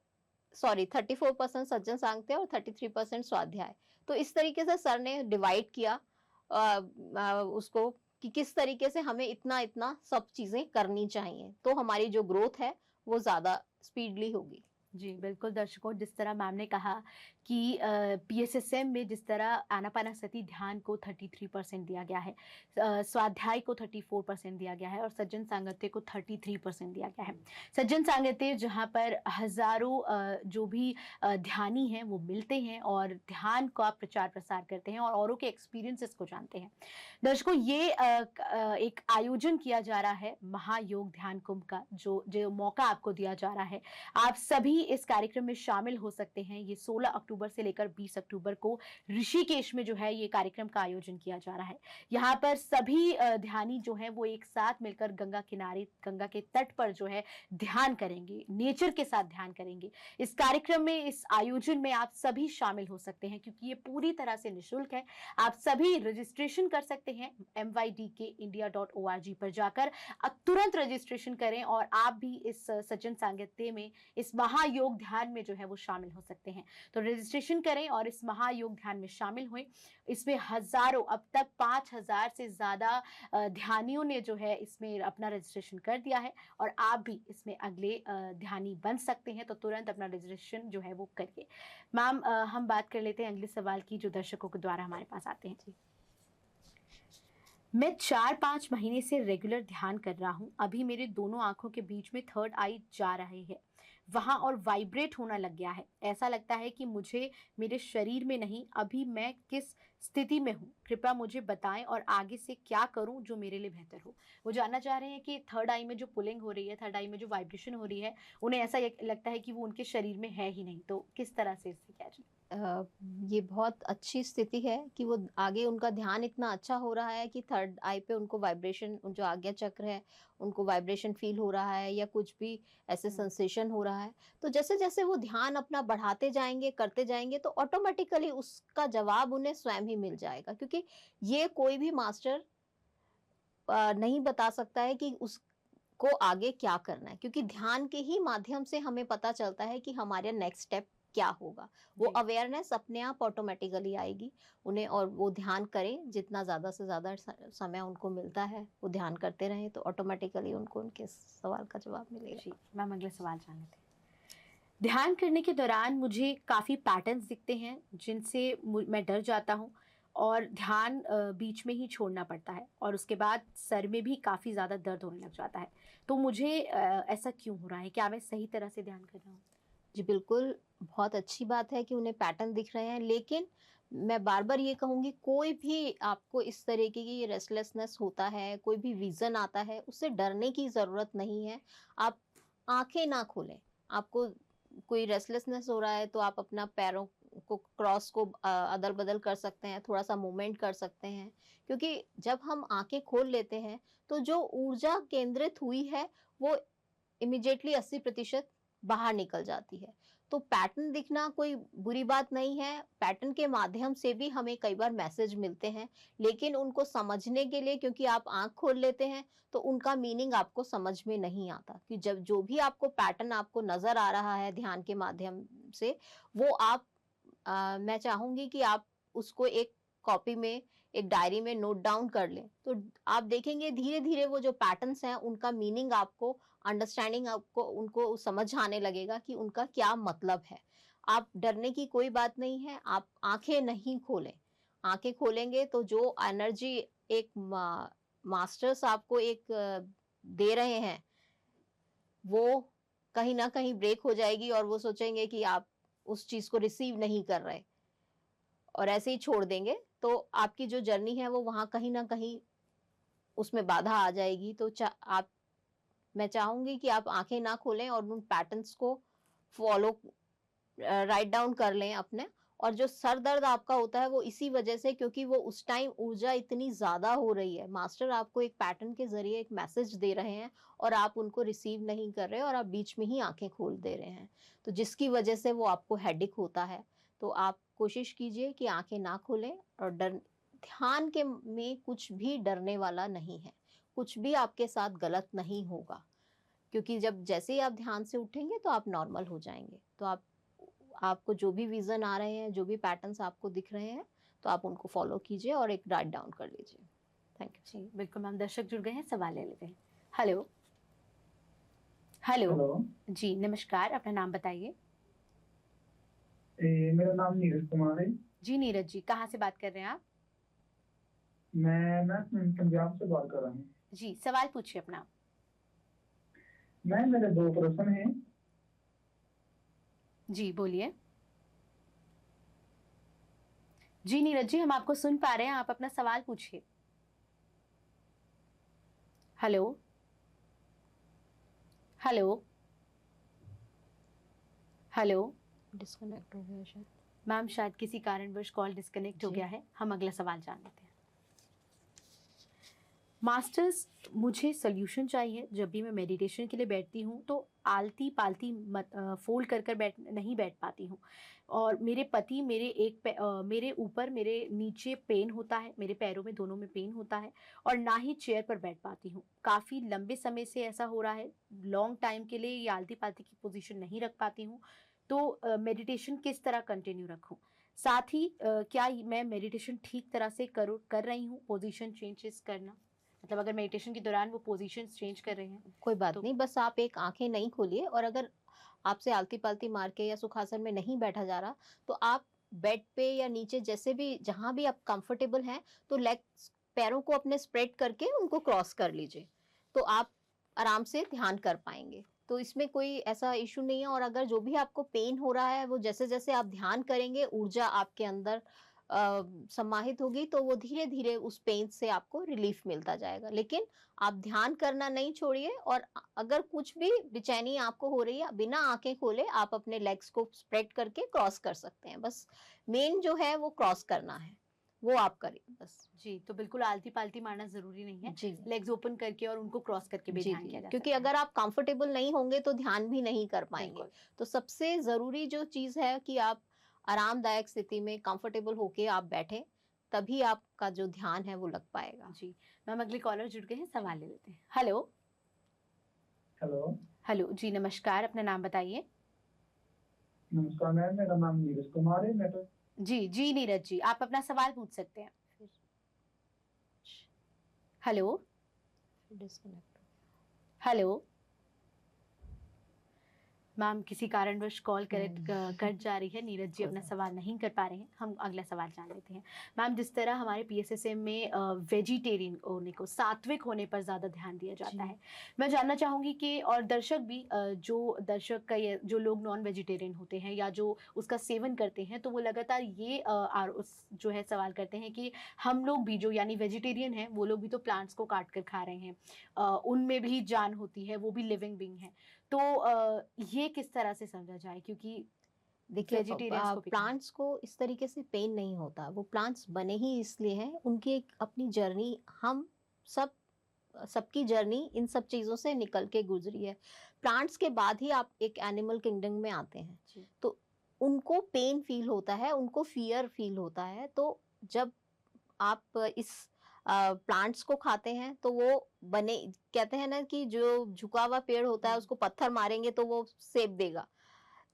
34% सज्जन सांगत्य और 33% स्वाध्याय। तो इस तरीके से सर ने डिवाइड किया उसको कि किस तरीके से हमें इतना इतना सब चीजें करनी चाहिए, तो हमारी जो ग्रोथ है वो ज्यादा स्पीडली होगी। जी, बिल्कुल दर्शकों, जिस तरह मैम ने कहा कि पीएसएसएम में जिस तरह आनापानासती ध्यान को 33% दिया गया है, स्वाध्याय को 34% दिया गया है और सज्जन सांगत्य को 33% दिया गया है। सज्जन सांगत्य जहाँ पर हजारों जो भी ध्यानी हैं वो मिलते हैं और ध्यान का प्रचार प्रसार करते हैं और औरों के एक्सपीरियंसेस को जानते हैं। दर्शकों, ये एक आयोजन किया जा रहा है महायोग ध्यान कुंभ का, जो मौका आपको दिया जा रहा है, आप सभी इस कार्यक्रम में शामिल हो सकते हैं। ये 16 अक्टूबर अक्टूबर से लेकर 20 अक्टूबर को ऋषिकेश में जो है ये कार्यक्रम का आयोजन किया जा रहा है। यहाँ पर सभी ध्यानी जो है वो एक साथ मिलकर गंगा किनारे, गंगा के तट पर जो है ध्यान करेंगे, नेचर के साथ ध्यान करेंगे। इस कार्यक्रम में, इस आयोजन में आप सभी शामिल हो सकते हैं क्योंकि ये पूरी तरह से निःशुल्क है। आप सभी रजिस्ट्रेशन कर सकते हैं mydkindia.org पर जाकर। तुरंत रजिस्ट्रेशन करें और आप भी इस सज्जन सांगत्य में, इस महायोग ध्यान में जो है वो शामिल हो सकते हैं। तो रजिस्ट्रेशन करें और इस महायोग ध्यान में शामिल हुए। इसमें हजारों, अब तक 5000 से ज्यादा ध्यानियों ने जो है इसमें अपना रजिस्ट्रेशन कर दिया है और आप भी इसमें अगले ध्यानी बन सकते हैं। तो तुरंत अपना रजिस्ट्रेशन जो है वो करिए। मैम, हम बात कर लेते हैं अगले सवाल की जो दर्शकों के द्वारा हमारे पास आते हैं। जी, मैं 4-5 महीने से रेगुलर ध्यान कर रहा हूँ। अभी मेरे दोनों आंखों के बीच में थर्ड आई जा रहे हैं वहां और वाइब्रेट होना लग गया है। ऐसा लगता है कि मुझे मेरे शरीर में नहीं। अभी मैं किस स्थिति में हूँ, कृपया मुझे बताएं और आगे से क्या करूं जो मेरे लिए बेहतर हो। वो जानना चाह रहे हैं कि थर्ड आई में जो पुलिंग हो रही है, थर्ड आई में जो वाइब्रेशन हो रही है, उन्हें ऐसा लगता है कि वो उनके शरीर में है ही नहीं। तो किस तरह से इससे क्या जाए? ये बहुत अच्छी स्थिति है कि वो आगे उनका ध्यान इतना अच्छा हो रहा है कि थर्ड आई पे उनको वाइब्रेशन, जो आज्ञा चक्र है उनको वाइब्रेशन फील हो रहा है या कुछ भी ऐसे सेंसेशन हो रहा है। तो जैसे जैसे वो ध्यान अपना बढ़ाते जाएंगे, करते जाएंगे, तो ऑटोमेटिकली उसका जवाब उन्हें स्वयं ही मिल जाएगा, क्योंकि ये कोई भी मास्टर नहीं बता सकता है कि उसको आगे क्या करना है, क्योंकि ध्यान के ही माध्यम से हमें पता चलता है कि हमारे नेक्स्ट स्टेप क्या होगा। वो जी। अवेयरनेस अपने आप ऑटोमेटिकली आएगी उन्हें, और वो ध्यान करें, जितना ज्यादा से ज्यादा समय उनको मिलता है वो ध्यान करते रहें, तो ऑटोमेटिकली उनको उनके सवाल का जवाब मिलेगा। जी, मैम अगले सवाल जान लेते हैं। ध्यान करने के दौरान मुझे काफ़ी पैटर्न्स दिखते हैं जिनसे मैं डर जाता हूँ और ध्यान बीच में ही छोड़ना पड़ता है और उसके बाद सर में भी काफ़ी ज़्यादा दर्द होने लग जाता है। तो मुझे ऐसा क्यों हो रहा है? क्या मैं सही तरह से ध्यान कर रहा हूँ? जी बिल्कुल, बहुत अच्छी बात है कि उन्हें पैटर्न दिख रहे हैं, लेकिन मैं बार-बार ये कहूँगी, कोई भी आपको इस तरीके की रेस्टलेसनेस होता है, कोई भी विज़न आता है, उससे डरने की ज़रूरत नहीं है। आप आँखें ना खोलें। आपको कोई रेस्टलेसनेस हो रहा है तो आप अपना पैरों को, क्रॉस को अदल-बदल कर सकते हैं, थोड़ा-सा मूवमेंट कर सकते हैं। क्योंकि जब हम आँखें खोल लेते हैं, तो जो ऊर्जा केंद्रित हुई है, वो इमीडिएटली 80% बाहर निकल जाती है। तो पैटर्न दिखना कोई बुरी बात नहीं है। पैटर्न के माध्यम से भी हमें कई बार मैसेज मिलते हैं, लेकिन उनको समझने के लिए, क्योंकि आप आँख खोल लेते हैं, तो उनका मीनिंग आपको समझ में नहीं आता। कि जब जो भी आपको पैटर्न आपको नज़र आ रहा है ध्यान के माध्यम से, वो आप मैं चाहूँगी कि आप उसको एक कॉपी में, एक डायरी में नोट डाउन कर लें। तो आप देखेंगे धीरे-धीरे वो जो पैटर्न्स हैं उनका मीनिंग आपको, अंडरस्टैंडिंग आपको, उनको समझ आने लगेगा कि उनका क्या मतलब है। आप डरने की कोई बात नहीं है, आप आँखें नहीं खोलें। आँखें खोलेंगे तो जो एनर्जी एक मास्टर्स आपको एक दे रहे हैं, वो कहीं न कहीं ब्रेक हो जाएगी और वो सोचेंगे कि आप उस चीज़ को रिसीव नहीं कर रहे और ऐसे ही छोड़ देंगे, तो आपकी जो जर्नी है वो वहाँ कहीं न कहीं उसमें बाधा आ जाएगी। तो आप, मैं चाहूँगी कि आप आँखें ना खोलें और उन पैटर्न्स को फ़ॉलो, राइट डाउन कर लें अपने। और जो सर दर्द आपका होता है वो इसी वजह से, क्योंकि वो उस टाइम ऊर्जा इतनी ज़्यादा हो रही है। मास्टर आपको एक पैटर्न के ज़रिए एक मैसेज दे रहे हैं और आप उनको रिसीव नहीं कर रहे और आप बीच में ही आँखें खोल दे रहे हैं। तो जिसकी वजह से वो आपको हेडेक होता है। तो आप कोशिश कीजिए कि आँखें ना खोलें और ध्यान के में कुछ भी डरने वाला नहीं है। कुछ भी आपके साथ गलत नहीं होगा। क्योंकि जब जैसे ही आप ध्यान से उठेंगे तो आप नॉर्मल हो जाएँगे। तो आपको जो भी विज़न आ रहे हैं, जो भी पैटर्न्स आपको दिख रहे हैं, तो आप उनको फ़ॉलो कीजिए और एक राइट डाउन कर लीजिए। Thank you. जी, बिल्कुल मैम। दर्शक जुड़ गए हैं, सवाल ले लेते हैं। हेलो। हेलो। हेलो। जी, नमस्कार। अपना नाम बताइए। मेरा नाम नीरज कुमार है। जी नीरज जी, कहाँ से बात कर रहे हैं आप? मैं पंजाब से बात कर रहा हूँ। जी, सवाल पूछिए अपना। मेरे 2 प्रश्न हैं। जी, बोलिए। जी नीरज जी, हम आपको सुन पा रहे हैं, आप अपना सवाल पूछिए। हेलो। हेलो। हेलो। डिस्कनेक्ट हो गया शायद। मैम शायद किसी कारणवश कॉल डिस्कनेक्ट हो जी। गया है, हम अगला सवाल जान लेते हैं। मास्टर्स, मुझे सोल्यूशन चाहिए। जब भी मैं मेडिटेशन के लिए बैठती हूँ तो आलती पालती फोल्ड कर कर नहीं बैठ पाती हूँ, और मेरे पति मेरे ऊपर मेरे नीचे पेन होता है, मेरे पैरों में दोनों में पेन होता है, और ना ही चेयर पर बैठ पाती हूँ। काफ़ी लंबे समय से ऐसा हो रहा है, लॉन्ग टाइम के लिए ये आलती पालती की पोजीशन नहीं रख पाती हूँ। तो मेडिटेशन किस तरह कंटिन्यू रखूँ? साथ ही क्या मैं मेडिटेशन ठीक तरह से कर रही हूँ? पोजीशन चेंजेस करना, मतलब अगर मेडिटेशन के दौरान वो पोजीशंस चेंज कर रहे हैं कोई बात तो नहीं, बस आप एक आंखें नहीं खोलिए, और अगर आपसे आलती पालती मार के या सुखासन में नहीं बैठा जा रहा, तो आप बेड पे या नीचे जैसे भी जहां भी आप कंफर्टेबल हैं, तो लेग्स पैरों को अपने स्प्रेड करके उनको क्रॉस कर लीजिए, तो आप आराम से ध्यान कर पाएंगे। तो इसमें कोई ऐसा इशू नहीं है, और अगर जो भी आपको पेन हो रहा है वो जैसे जैसे आप ध्यान करेंगे, ऊर्जा आपके अंदर समाहित होगी, तो वो धीरे धीरे उस पेन से आपको रिलीफ मिलता जाएगा। लेकिन आप ध्यान करना नहीं छोड़िए, और अगर कुछ भी बेचैनी आपको हो रही है, बिना आंखें खोले आप अपने लेग्स को स्प्रेड करके क्रॉस कर सकते हैं। बस मेन जो है वो क्रॉस करना है, वो आप करिए बस। जी, तो बिल्कुल आलती पालती मारना जरूरी नहीं है, जी लेग्स ओपन करके और उनको क्रॉस करके भी जी ध्यान जी, किया जा क्योंकि सकता है। अगर आप कंफर्टेबल नहीं होंगे तो ध्यान भी नहीं कर पाएंगे। बिल्कुल। तो सबसे जरूरी जो चीज है कि आप आरामदायक स्थिति में कंफर्टेबल होके आप बैठे, तभी आपका जो ध्यान है वो लग पाएगा। जी मैम, अगले कॉलर जुड़ गए हैं, सवाल ले लेते हैं। हेलो। हेलो, हेलो जी, नमस्कार, अपना नाम बताइए। नमस्कार मैम, मेरा नाम नीरज कुमार है। मैं तो जी जी नीरज जी, आप अपना सवाल पूछ सकते हैं। हेलो। डिस्कनेक्ट। हेलो मैम, किसी कारणवश कॉल कट जा रही है, नीरज जी अपना सवाल नहीं कर पा रहे हैं, हम अगला सवाल जान लेते हैं। मैम, जिस तरह हमारे पीएसएसएम में वेजिटेरियन होने को, सात्विक होने पर ज़्यादा ध्यान दिया जाता है, मैं जानना चाहूँगी कि और दर्शक भी जो दर्शक का जो लोग नॉन वेजिटेरियन होते हैं या जो उसका सेवन करते हैं, तो वो लगातार ये उस जो है सवाल करते हैं कि हम लोग भी जो यानी वेजिटेरियन हैं, वो लोग भी तो प्लांट्स को काट कर खा रहे हैं, उनमें भी जान होती है, वो भी लिविंग बीइंग है, तो ये किस तरह से समझा जाए? क्योंकि देखिए, वेजिटेरियंस को भी कहा है। प्लांट्स को इस तरीके से पेन नहीं होता, वो प्लांट्स बने ही इसलिए हैं, उनकी एक अपनी जर्नी, हम सब सबकी जर्नी इन सब चीजों से निकल के गुजरी है। प्लांट्स के बाद ही आप एक एनिमल किंगडम में आते हैं, जी। तो उनको पेन फील होता है, उनको फियर फील होता है। तो जब आप इस प्लांट्स को खाते हैं तो वो बने, कहते हैं ना कि जो झुका हुआ पेड़ होता है उसको पत्थर मारेंगे तो वो सेब देगा,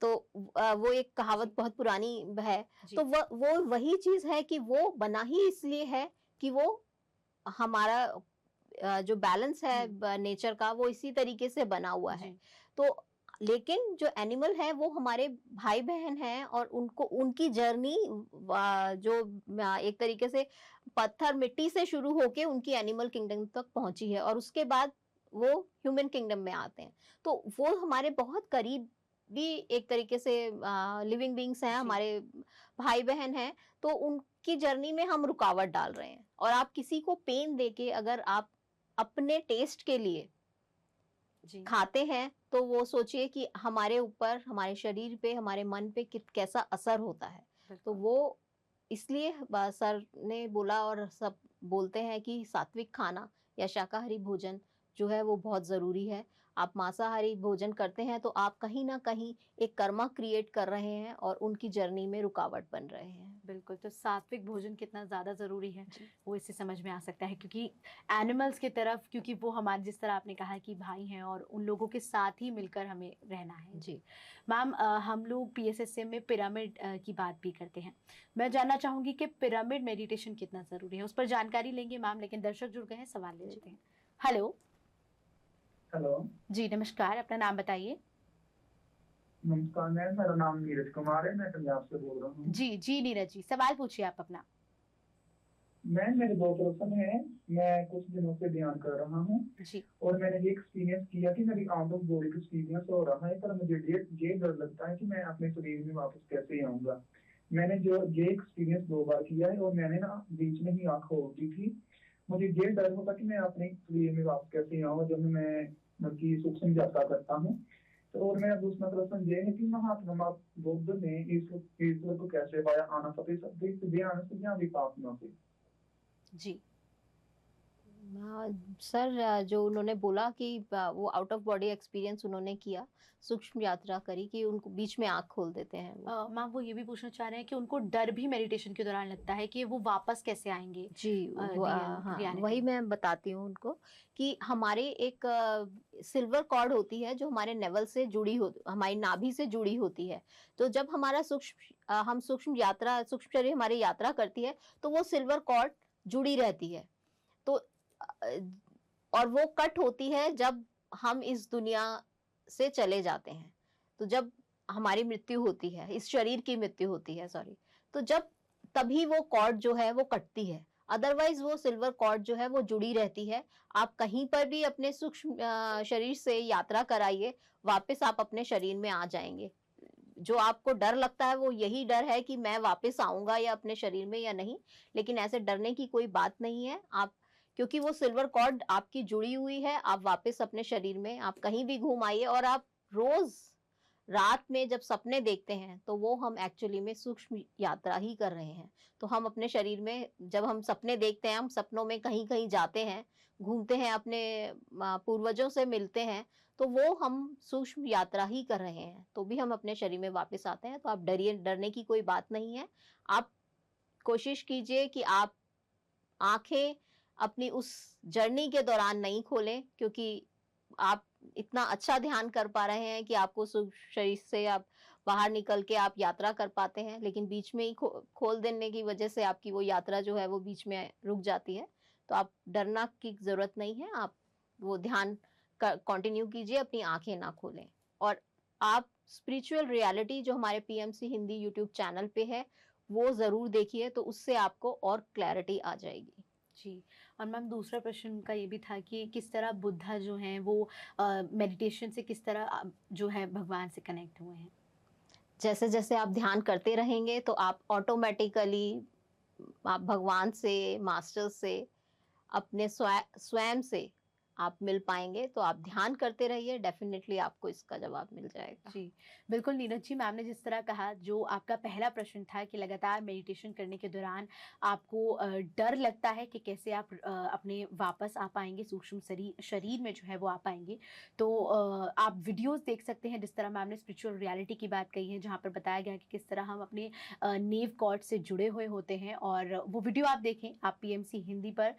तो वो एक कहावत बहुत पुरानी है। जी। तो वो वही चीज है कि वो बना ही इसलिए है कि वो हमारा जो बैलेंस है नेचर का, वो इसी तरीके से बना हुआ है। जी। तो लेकिन जो एनिमल है वो हमारे भाई बहन हैं, और उनको उनकी जर्नी जो एक तरीके से पत्थर मिट्टी से शुरू होके उनकी एनिमल किंगडम तक पहुंची है, और उसके बाद वो ह्यूमन किंगडम में आते हैं। तो वो हमारे बहुत करीब भी एक तरीके से लिविंग बीइंग्स हैं, जी। हमारे भाई बहन हैं। तो उनकी जर्नी में हम रुकावट डाल रहे हैं, और आप किसी को पेन देके अगर आप अपने टेस्ट के लिए जी। खाते हैं, तो वो सोचिए कि हमारे ऊपर, हमारे शरीर पे, हमारे मन पे कैसा असर होता है। तो बिल्कुल। वो इसलिए सर ने बोला, और सब बोलते हैं कि सात्विक खाना या शाकाहारी भोजन जो है वो बहुत जरूरी है। आप मांसाहारी भोजन करते हैं तो आप कहीं ना कहीं एक कर्मा क्रिएट कर रहे हैं और उनकी जर्नी में रुकावट बन रहे हैं। बिल्कुल, तो सात्विक भोजन कितना ज़्यादा ज़रूरी है, जी। वो इससे समझ में आ सकता है, क्योंकि एनिमल्स की तरफ, क्योंकि वो हमारे, जिस तरह आपने कहा कि भाई हैं, और उन लोगों के साथ ही मिलकर हमें रहना है। जी। मैम, हम लोग पीएसएसएम में पिरामिड की बात भी करते हैं, मैं जानना चाहूँगी कि पिरामिड मेडिटेशन कितना ज़रूरी है, उस पर जानकारी लेंगे मैम, लेकिन दर्शक जुड़ गए हैं, सवाल ले लेते हैं। हेलो। हेलो, जी नमस्कार, अपना नाम बताइए। नमस्कार मैम, मेरा नाम नीरज कुमार है। मैं पंजाब से बोल रहा हूँ। जी जी नीरज जी, सवाल पूछिए आप अपना। मैम, मेरे दो प्रश्न हैं। मैं कुछ दिनों से ध्यान कर रहा हूँ, जी। और मैंने ये एक्सपीरियंस किया कि मेरी आउट ऑफ बॉडी एक्सपीरियंस हो रहा है, पर मुझे ये डर लगता है कि मैं अपने शरीर में वापस कैसे आऊंगा। मैंने जो ये एक्सपीरियंस 2 बार किया है, और मैंने ना बीच में ही आंख खोल दी थी। मुझे ये डर होता कि मैं अपने शरीर में वापस कैसे आऊँ जब मैं उनकी सुख समझौता करता हूँ। तो और मेरा दूसरा प्रश्न ये है कि महात्मा बुद्ध ने ईश्वर को कैसे पाया? अनासति शब्द ज्ञान से या विपासना से? जी सर, जो उन्होंने बोला कि वो आउट ऑफ बॉडी एक्सपीरियंस उन्होंने किया, सूक्ष्म यात्रा करी कि उनको बीच में आँख खोल देते हैं वो। मैम वो ये भी पूछना चाह रहे हैं कि उनको डर भी मेडिटेशन के दौरान लगता है कि वो वापस कैसे आएंगे जी हाँ, रियलिटी वही में। मैं बताती हूँ उनको कि हमारे एक सिल्वर कॉर्ड होती है जो हमारे नेवल से जुड़ी हो, हमारी नाभि से जुड़ी होती है। तो जब हमारा हम सूक्ष्म शरीर हमारी यात्रा करती है तो वो सिल्वर कॉर्ड जुड़ी रहती है। तो और वो कट होती है जब हम इस दुनिया से चले जाते हैं। तो जब हमारी मृत्यु होती है, इस शरीर की मृत्यु होती है, सॉरी, तो जब तभी वो कॉर्ड जो है वो कटती है। अदरवाइज वो सिल्वर कॉर्ड जो है वो जुड़ी रहती है। आप कहीं पर भी अपने सूक्ष्म शरीर से यात्रा कराइए, वापस आप अपने शरीर में आ जाएंगे। जो आपको डर लगता है वो यही डर है कि मैं वापस आऊंगा या अपने शरीर में या नहीं, लेकिन ऐसे डरने की कोई बात नहीं है। आप, क्योंकि वो सिल्वर कॉर्ड आपकी जुड़ी हुई है, आप वापस अपने शरीर में, आप कहीं भी घूम आइए। और आप रोज रात में जब सपने देखते हैं तो वो हम एक्चुअली में सूक्ष्म यात्रा ही कर रहे हैं। तो हम अपने शरीर में जब हम सपने देखते हैं, हम सपनों में कहीं कहीं जाते हैं, घूमते हैं, अपने पूर्वजों से मिलते हैं, तो वो हम सूक्ष्म यात्रा ही कर रहे हैं। तो भी हम अपने शरीर में वापस आते हैं। तो आप डरिए, डरने की कोई बात नहीं है। आप कोशिश कीजिए कि आप आंखें अपनी उस जर्नी के दौरान नहीं खोलें, क्योंकि आप इतना अच्छा ध्यान कर पा रहे हैं कि आपको शरीर से आप बाहर निकल के आप यात्रा कर पाते हैं, लेकिन बीच में ही खोल देने की वजह से आपकी वो यात्रा जो है वो बीच में रुक जाती है। तो आप डरना की जरूरत नहीं है। आप वो ध्यान कंटिन्यू कीजिए, अपनी आंखें ना खोलें। और आप स्पिरिचुअल रियलिटी जो हमारे पीएमसी हिंदी यूट्यूब चैनल पे है वो जरूर देखिए, तो उससे आपको और क्लैरिटी आ जाएगी। जी। और मैम दूसरा प्रश्न उनका ये भी था कि किस तरह बुद्धा जो हैं वो मेडिटेशन से किस तरह जो है भगवान से कनेक्ट हुए हैं? जैसे जैसे आप ध्यान करते रहेंगे तो आप ऑटोमेटिकली आप भगवान से, मास्टर से, अपने स्वयं से आप मिल पाएंगे। तो आप ध्यान करते रहिए, डेफिनेटली आपको इसका जवाब मिल जाएगा। जी, बिल्कुल नीरज जी, मैम ने जिस तरह कहा, जो आपका पहला प्रश्न था कि लगातार मेडिटेशन करने के दौरान आपको डर लगता है कि कैसे आप अपने वापस आ पाएँगे, सूक्ष्म शरीर में जो है वो आ पाएँगे। तो आप वीडियोज़ देख सकते हैं, जिस तरह मैम ने स्पिरिचुअल रियलिटी की बात कही है, जहाँ पर बताया गया है कि किस तरह हम अपने नेव कॉर्ड से जुड़े हुए होते हैं। और वो वीडियो आप देखें, आप पीएमसी हिंदी पर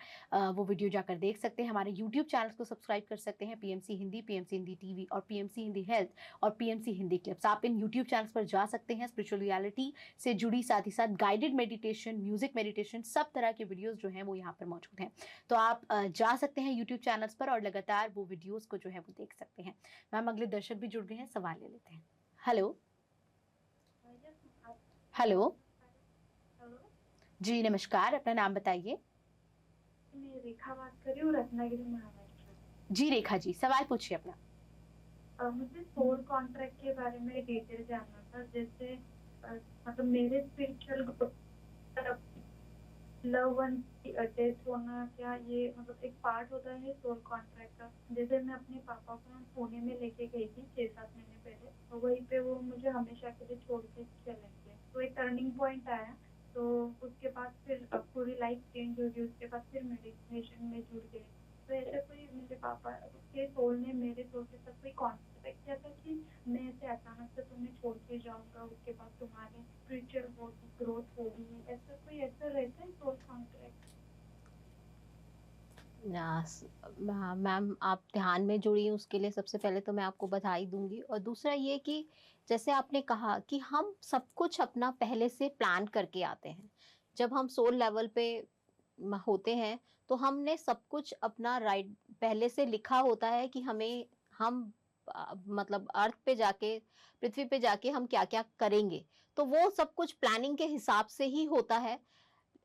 वो वीडियो जाकर देख सकते हैं। हमारे यूट्यूब चैनल को सब्सक्राइब कर सकते हैं, पीएमसी हिंदी टीवी और पीएमसी हिंदी हेल्थ और पीएमसी हिंदी क्लिप्स। आप इन यूट्यूब चैनल्स पर जा सकते हैं। स्पिरिचुअल रियलिटी से जुड़ी, साथ ही साथ गाइडेड मेडिटेशन, म्यूजिक मेडिटेशन, सब तरह के वीडियोस जो हैं वो यहाँ पर मौजूद हैं। तो आप जा सकते हैं यूट्यूब चैनल्स पर और लगातार वो वीडियोस को जो है वो देख सकते हैं। मैम अगले दर्शक भी जुड़ गए हैं, सवाल ले लेते हैं। हेलो हेलो जी, नमस्कार, अपना नाम बताइए। मैं रेखा बात कर रही हूँ, रत्नागिरी महाराष्ट्र। जी रेखा जी, सवाल पूछिए अपना। मुझे सोल कॉन्ट्रैक्ट के बारे में डिटेल जानना था। जैसे मतलब मेरे स्पिरिचुअल लव वन की डेथ होना, क्या ये मतलब एक पार्ट होता है सोल कॉन्ट्रैक्ट का? जैसे मैं अपने पापा को पुणे में लेके गई थी 6-7 महीने पहले, तो वहीं पे वो मुझे हमेशा के लिए छोड़ के चले गए। तो एक टर्निंग पॉइंट आया, तो उसके बाद फिर पूरी लाइफ चेंज हो गई। उसके बाद फिर मेडिटेशन में जुड़ गए। तो ऐसा कोई मेरे पापा के सोल ने मेरे सोल के साथ कोई कॉन्ट्रैक्ट किया था कि मैं ऐसे अचानक से तुम्हें छोड़ के जाऊंगा, उसके बाद तुम्हारी स्पिरिचुअल ग्रोथ होगी, ऐसा कोई ऐसा रहता है सोल कॉन्ट्रैक्ट? मैम आप ध्यान में जुड़ी, उसके लिए सबसे पहले तो मैं आपको बधाई दूंगी। और दूसरा ये कि जैसे आपने कहा कि हम सब कुछ अपना पहले से प्लान करके आते हैं। जब हम सोल लेवल पे होते हैं तो हमने सब कुछ अपना राइट पहले से लिखा होता है कि हम मतलब अर्थ पे जाके, पृथ्वी पे जाके हम क्या क्या करेंगे। तो वो सब कुछ प्लानिंग के हिसाब से ही होता है।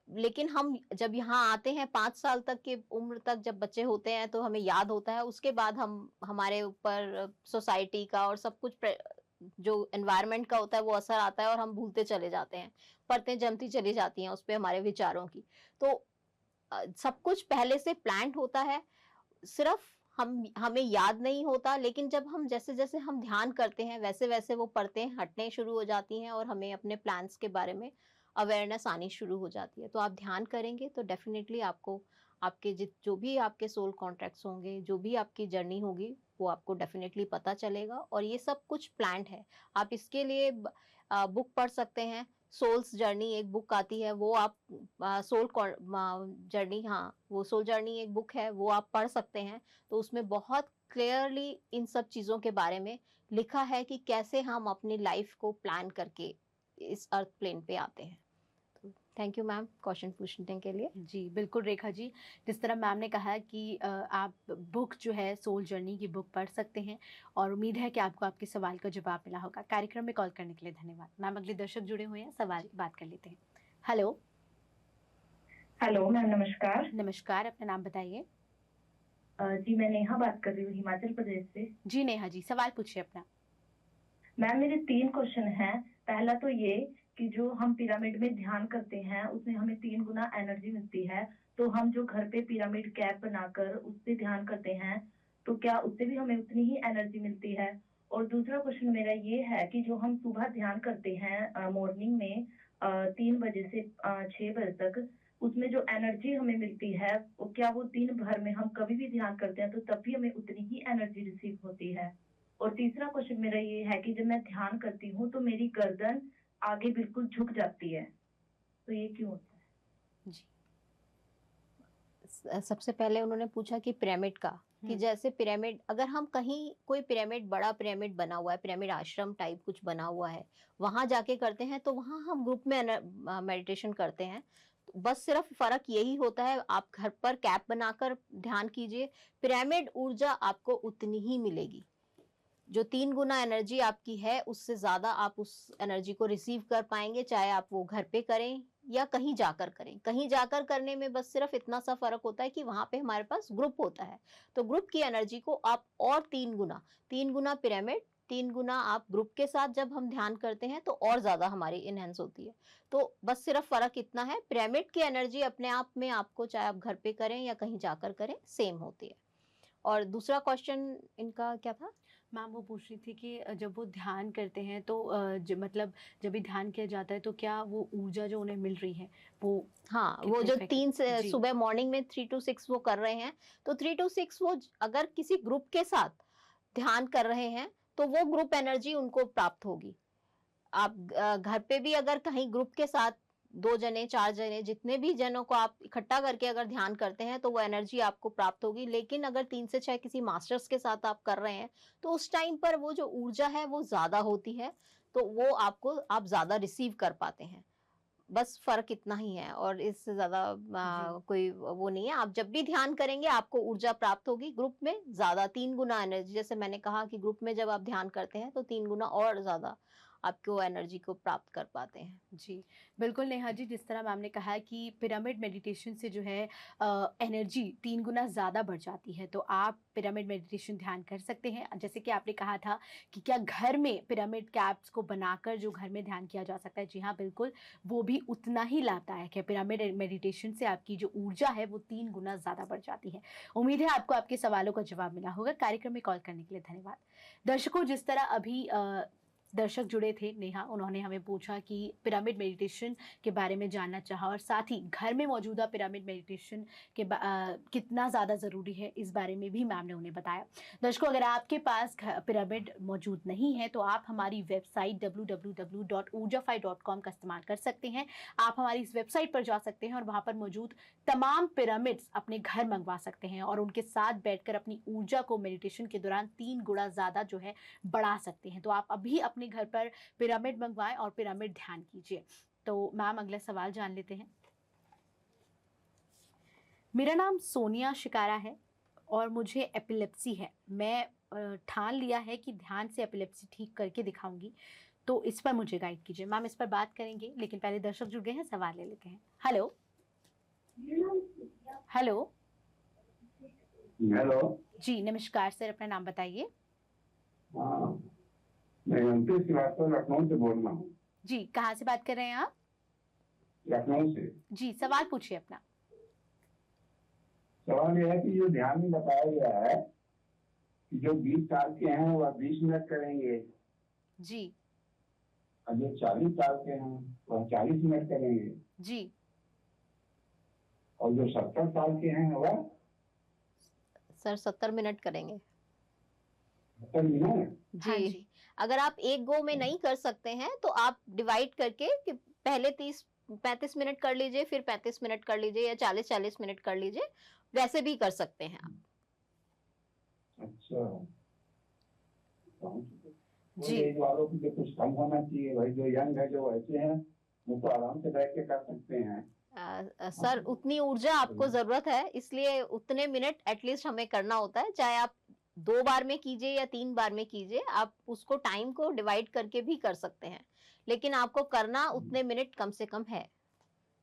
लेकिन हम जब यहाँ आते हैं 5 साल तक के उम्र तक जब बच्चे होते हैं तो हमें याद होता है। उसके बाद हम हमारे ऊपर सोसाइटी का और सब कुछ जो एनवायरनमेंट का होता है वो असर आता है और हम भूलते चले जाते हैं, परतें जमती चली जाती हैं उस पे हमारे विचारों की। तो सब कुछ पहले से प्लान्ड होता है। सिर्फ हमें याद नहीं होता, लेकिन जब हम जैसे जैसे हम ध्यान करते हैं वैसे वैसे वो परतें हटने शुरू हो जाती हैं और हमें अपने प्लान्स के बारे में अवेयरनेस आनी शुरू हो जाती है। तो आप ध्यान करेंगे तो डेफिनेटली आपको आपके जो भी आपके सोल कॉन्ट्रैक्ट्स होंगे, जो भी आपकी जर्नी होगी, वो आपको डेफिनेटली पता चलेगा और ये सब कुछ प्लान्ड है। आप इसके लिए बुक पढ़ सकते हैं। सोल्स जर्नी एक बुक आती है, वो आप सोल जर्नी, हाँ, वो सोल जर्नी एक बुक है, वो आप पढ़ सकते हैं। तो उसमें बहुत क्लियरली इन सब चीजों के बारे में लिखा है कि कैसे हम अपनी लाइफ को प्लान करके इस अर्थ प्लेन पे आते हैं। थैंक यू मैम क्वेश्चन पूछने के लिए। जी बिल्कुल रेखा जी, जिस तरह मैम ने कहा कि आप बुक जो है सोल जर्नी की बुक पढ़ सकते हैं और उम्मीद है कि आपको आपके सवाल का जवाब मिला होगा। कार्यक्रम में कॉल करने के लिए धन्यवाद मैम। अगले दर्शक जुड़े हुए हैं, सवाल बात कर लेते हैं। हेलो। हेलो मैम, नमस्कार। नमस्कार, अपना नाम बताइए। जी मैं नेहा बात कर रही हूँ हिमाचल प्रदेश से। जी नेहा जी, सवाल पूछिए अपना। मैम मेरे 3 क्वेश्चन हैं। पहला तो ये कि जो हम पिरामिड में ध्यान करते हैं उसमें हमें 3 गुना एनर्जी मिलती है, तो हम जो घर पे पिरामिड कैप बनाकर उससे ध्यान करते हैं तो क्या उससे भी हमें उतनी ही एनर्जी मिलती है? और दूसरा क्वेश्चन मेरा ये है कि जो हम सुबह ध्यान करते हैं मॉर्निंग में 3 बजे से 6 बजे तक, उसमें जो एनर्जी हमें मिलती है वो क्या वो दिन भर में हम कभी भी ध्यान करते हैं तो तब भी हमें उतनी ही एनर्जी रिसीव होती है? और तीसरा क्वेश्चन मेरा ये है कि जब मैं ध्यान करती हूँ तो मेरी गर्दन आगे बिल्कुल झुक जाती है, तो ये क्यों होता है? जी सबसे पहले उन्होंने पूछा कि पिरामिड का, कि जैसे पिरामिड, अगर हम कहीं कोई पिरामिड, बड़ा पिरामिड बना हुआ है, पिरामिड आश्रम टाइप कुछ बना हुआ है, वहां जाके करते हैं तो वहां हम ग्रुप में मेडिटेशन करते हैं। तो बस सिर्फ फर्क यही होता है, आप घर पर कैप बनाकर ध्यान कीजिए, पिरामिड ऊर्जा आपको उतनी ही मिलेगी। जो 3 गुना एनर्जी आपकी है उससे ज्यादा आप उस एनर्जी को रिसीव कर पाएंगे, चाहे आप वो घर पे करें या कहीं जाकर करें। कहीं जाकर करने में बस सिर्फ इतना सा फर्क होता है कि वहां पे हमारे पास ग्रुप होता है, तो ग्रुप की एनर्जी को आप और 3 गुना पिरामिड, 3 गुना आप ग्रुप के साथ जब हम ध्यान करते हैं तो और ज्यादा हमारी इनहेंस होती है। तो बस सिर्फ फर्क इतना है, पिरामिड की एनर्जी अपने आप में आपको, चाहे आप घर पे करें या कहीं जाकर करें, सेम होती है। और दूसरा क्वेश्चन इनका क्या था? मैम वो पूछ रही थी कि जब वो ध्यान करते हैं तो मतलब जब भी ध्यान किया जाता है तो क्या वो ऊर्जा जो उन्हें मिल रही है वो, हाँ, वो कितने जो effective- 3 से जी सुबह मॉर्निंग में 3 to 6 वो कर रहे हैं, तो 3 to 6 वो अगर किसी ग्रुप के साथ ध्यान कर रहे हैं तो वो ग्रुप एनर्जी उनको प्राप्त होगी। आप घर पे भी अगर कहीं ग्रुप के साथ 2 जने, 4 जने, जितने भी जनों को आप इकट्ठा करके अगर ध्यान करते हैं तो वो एनर्जी आपको प्राप्त होगी। लेकिन अगर 3 से 6 किसी मास्टर्स के साथ आप कर रहे हैं तो उस टाइम पर वो जो ऊर्जा है वो ज्यादा होती है, तो वो आप ज्यादा रिसीव कर पाते हैं। बस फर्क इतना ही है और इससे ज्यादा कोई वो नहीं है। आप जब भी ध्यान करेंगे आपको ऊर्जा प्राप्त होगी, ग्रुप में ज्यादा 3 गुना एनर्जी, जैसे मैंने कहा कि ग्रुप में जब आप ध्यान करते हैं तो 3 गुना और ज्यादा आपको एनर्जी को प्राप्त कर पाते हैं। जी बिल्कुल नेहा जी, जिस तरह मैम ने कहा कि पिरामिड मेडिटेशन से जो है एनर्जी 3 गुना ज़्यादा बढ़ जाती है, तो आप पिरामिड मेडिटेशन ध्यान कर सकते हैं। जैसे कि आपने कहा था कि क्या घर में पिरामिड कैप्स को बनाकर जो घर में ध्यान किया जा सकता है, जी हाँ बिल्कुल, वो भी उतना ही लाभदायक है। पिरामिड मेडिटेशन से आपकी जो ऊर्जा है वो 3 गुना ज़्यादा बढ़ जाती है। उम्मीद है आपको आपके सवालों का जवाब मिला होगा। कार्यक्रम में कॉल करने के लिए धन्यवाद। दर्शकों, जिस तरह अभी दर्शक जुड़े थे नेहा, उन्होंने हमें पूछा कि पिरामिड मेडिटेशन के बारे में जानना चाहा और साथ ही घर में मौजूदा पिरामिड मेडिटेशन के कितना ज़्यादा ज़रूरी है, इस बारे में भी मैम ने उन्हें बताया। दर्शकों, अगर आपके पास पिरामिड मौजूद नहीं है तो आप हमारी वेबसाइट www.urjafy.com का इस्तेमाल कर सकते हैं। आप हमारी इस वेबसाइट पर जा सकते हैं और वहाँ पर मौजूद तमाम पिरामिड्स अपने घर मंगवा सकते हैं और उनके साथ बैठकर अपनी ऊर्जा को मेडिटेशन के दौरान 3 गुना ज़्यादा जो है बढ़ा सकते हैं। तो आप अभी अपने घर पर पिरामिड मंगवाएं और पिरामिड ध्यान कीजिए। तो मैम अगला सवाल जान लेते हैं। मेरा नाम सोनिया शिकारा है और मुझे एपिलेप्सी है। मैं ठान लिया है कि ध्यान से एपिलेप्सी ठीक करके दिखाऊंगी, तो इस पर मुझे गाइड कीजिए। मैम इस पर बात करेंगे, लेकिन पहले दर्शक जुड़ गए हैं, सवाल ले लेते हैं। हेलो हेलो हेलो जी नमस्कार सर, अपना नाम बताइए। मैं अंकित श्रीवास्तव लखनऊ से बोल रहा हूँ। जी, कहाँ से बात कर रहे हैं आप? लखनऊ से। जी, सवाल पूछिए अपना। सवाल यह है कि जो ध्यान में बताया गया है जो 20 साल के हैं वह 20 मिनट करेंगे, जी और जो 40 साल के हैं वह 40 मिनट करेंगे, जी और जो 70 साल के हैं वह सर 70 मिनट करेंगे 70 मिनट। हाँ जी। जी अगर आप एक गो में नहीं कर सकते हैं तो आप डिवाइड करके कि पहले 30-35 मिनट कर लीजिए, फिर 35 मिनट कर लीजिए, या 40-40 मिनट कर लीजिए, वैसे भी कर सकते हैं आप। अच्छा, जी। एज वालों के लिए कुछ कम होना चाहिए भाई, जो यंग है जो ऐसे हैं वो तो आराम से बैठ के कर सकते हैं। सर उतनी ऊर्जा आपको जरूरत है, इसलिए उतने मिनट एटलीस्ट हमें करना होता है, चाहे आप 2 बार में कीजिए या 3 बार में कीजिए, आप उसको टाइम को डिवाइड करके भी कर सकते हैं, लेकिन आपको करना उतने मिनट कम से कम है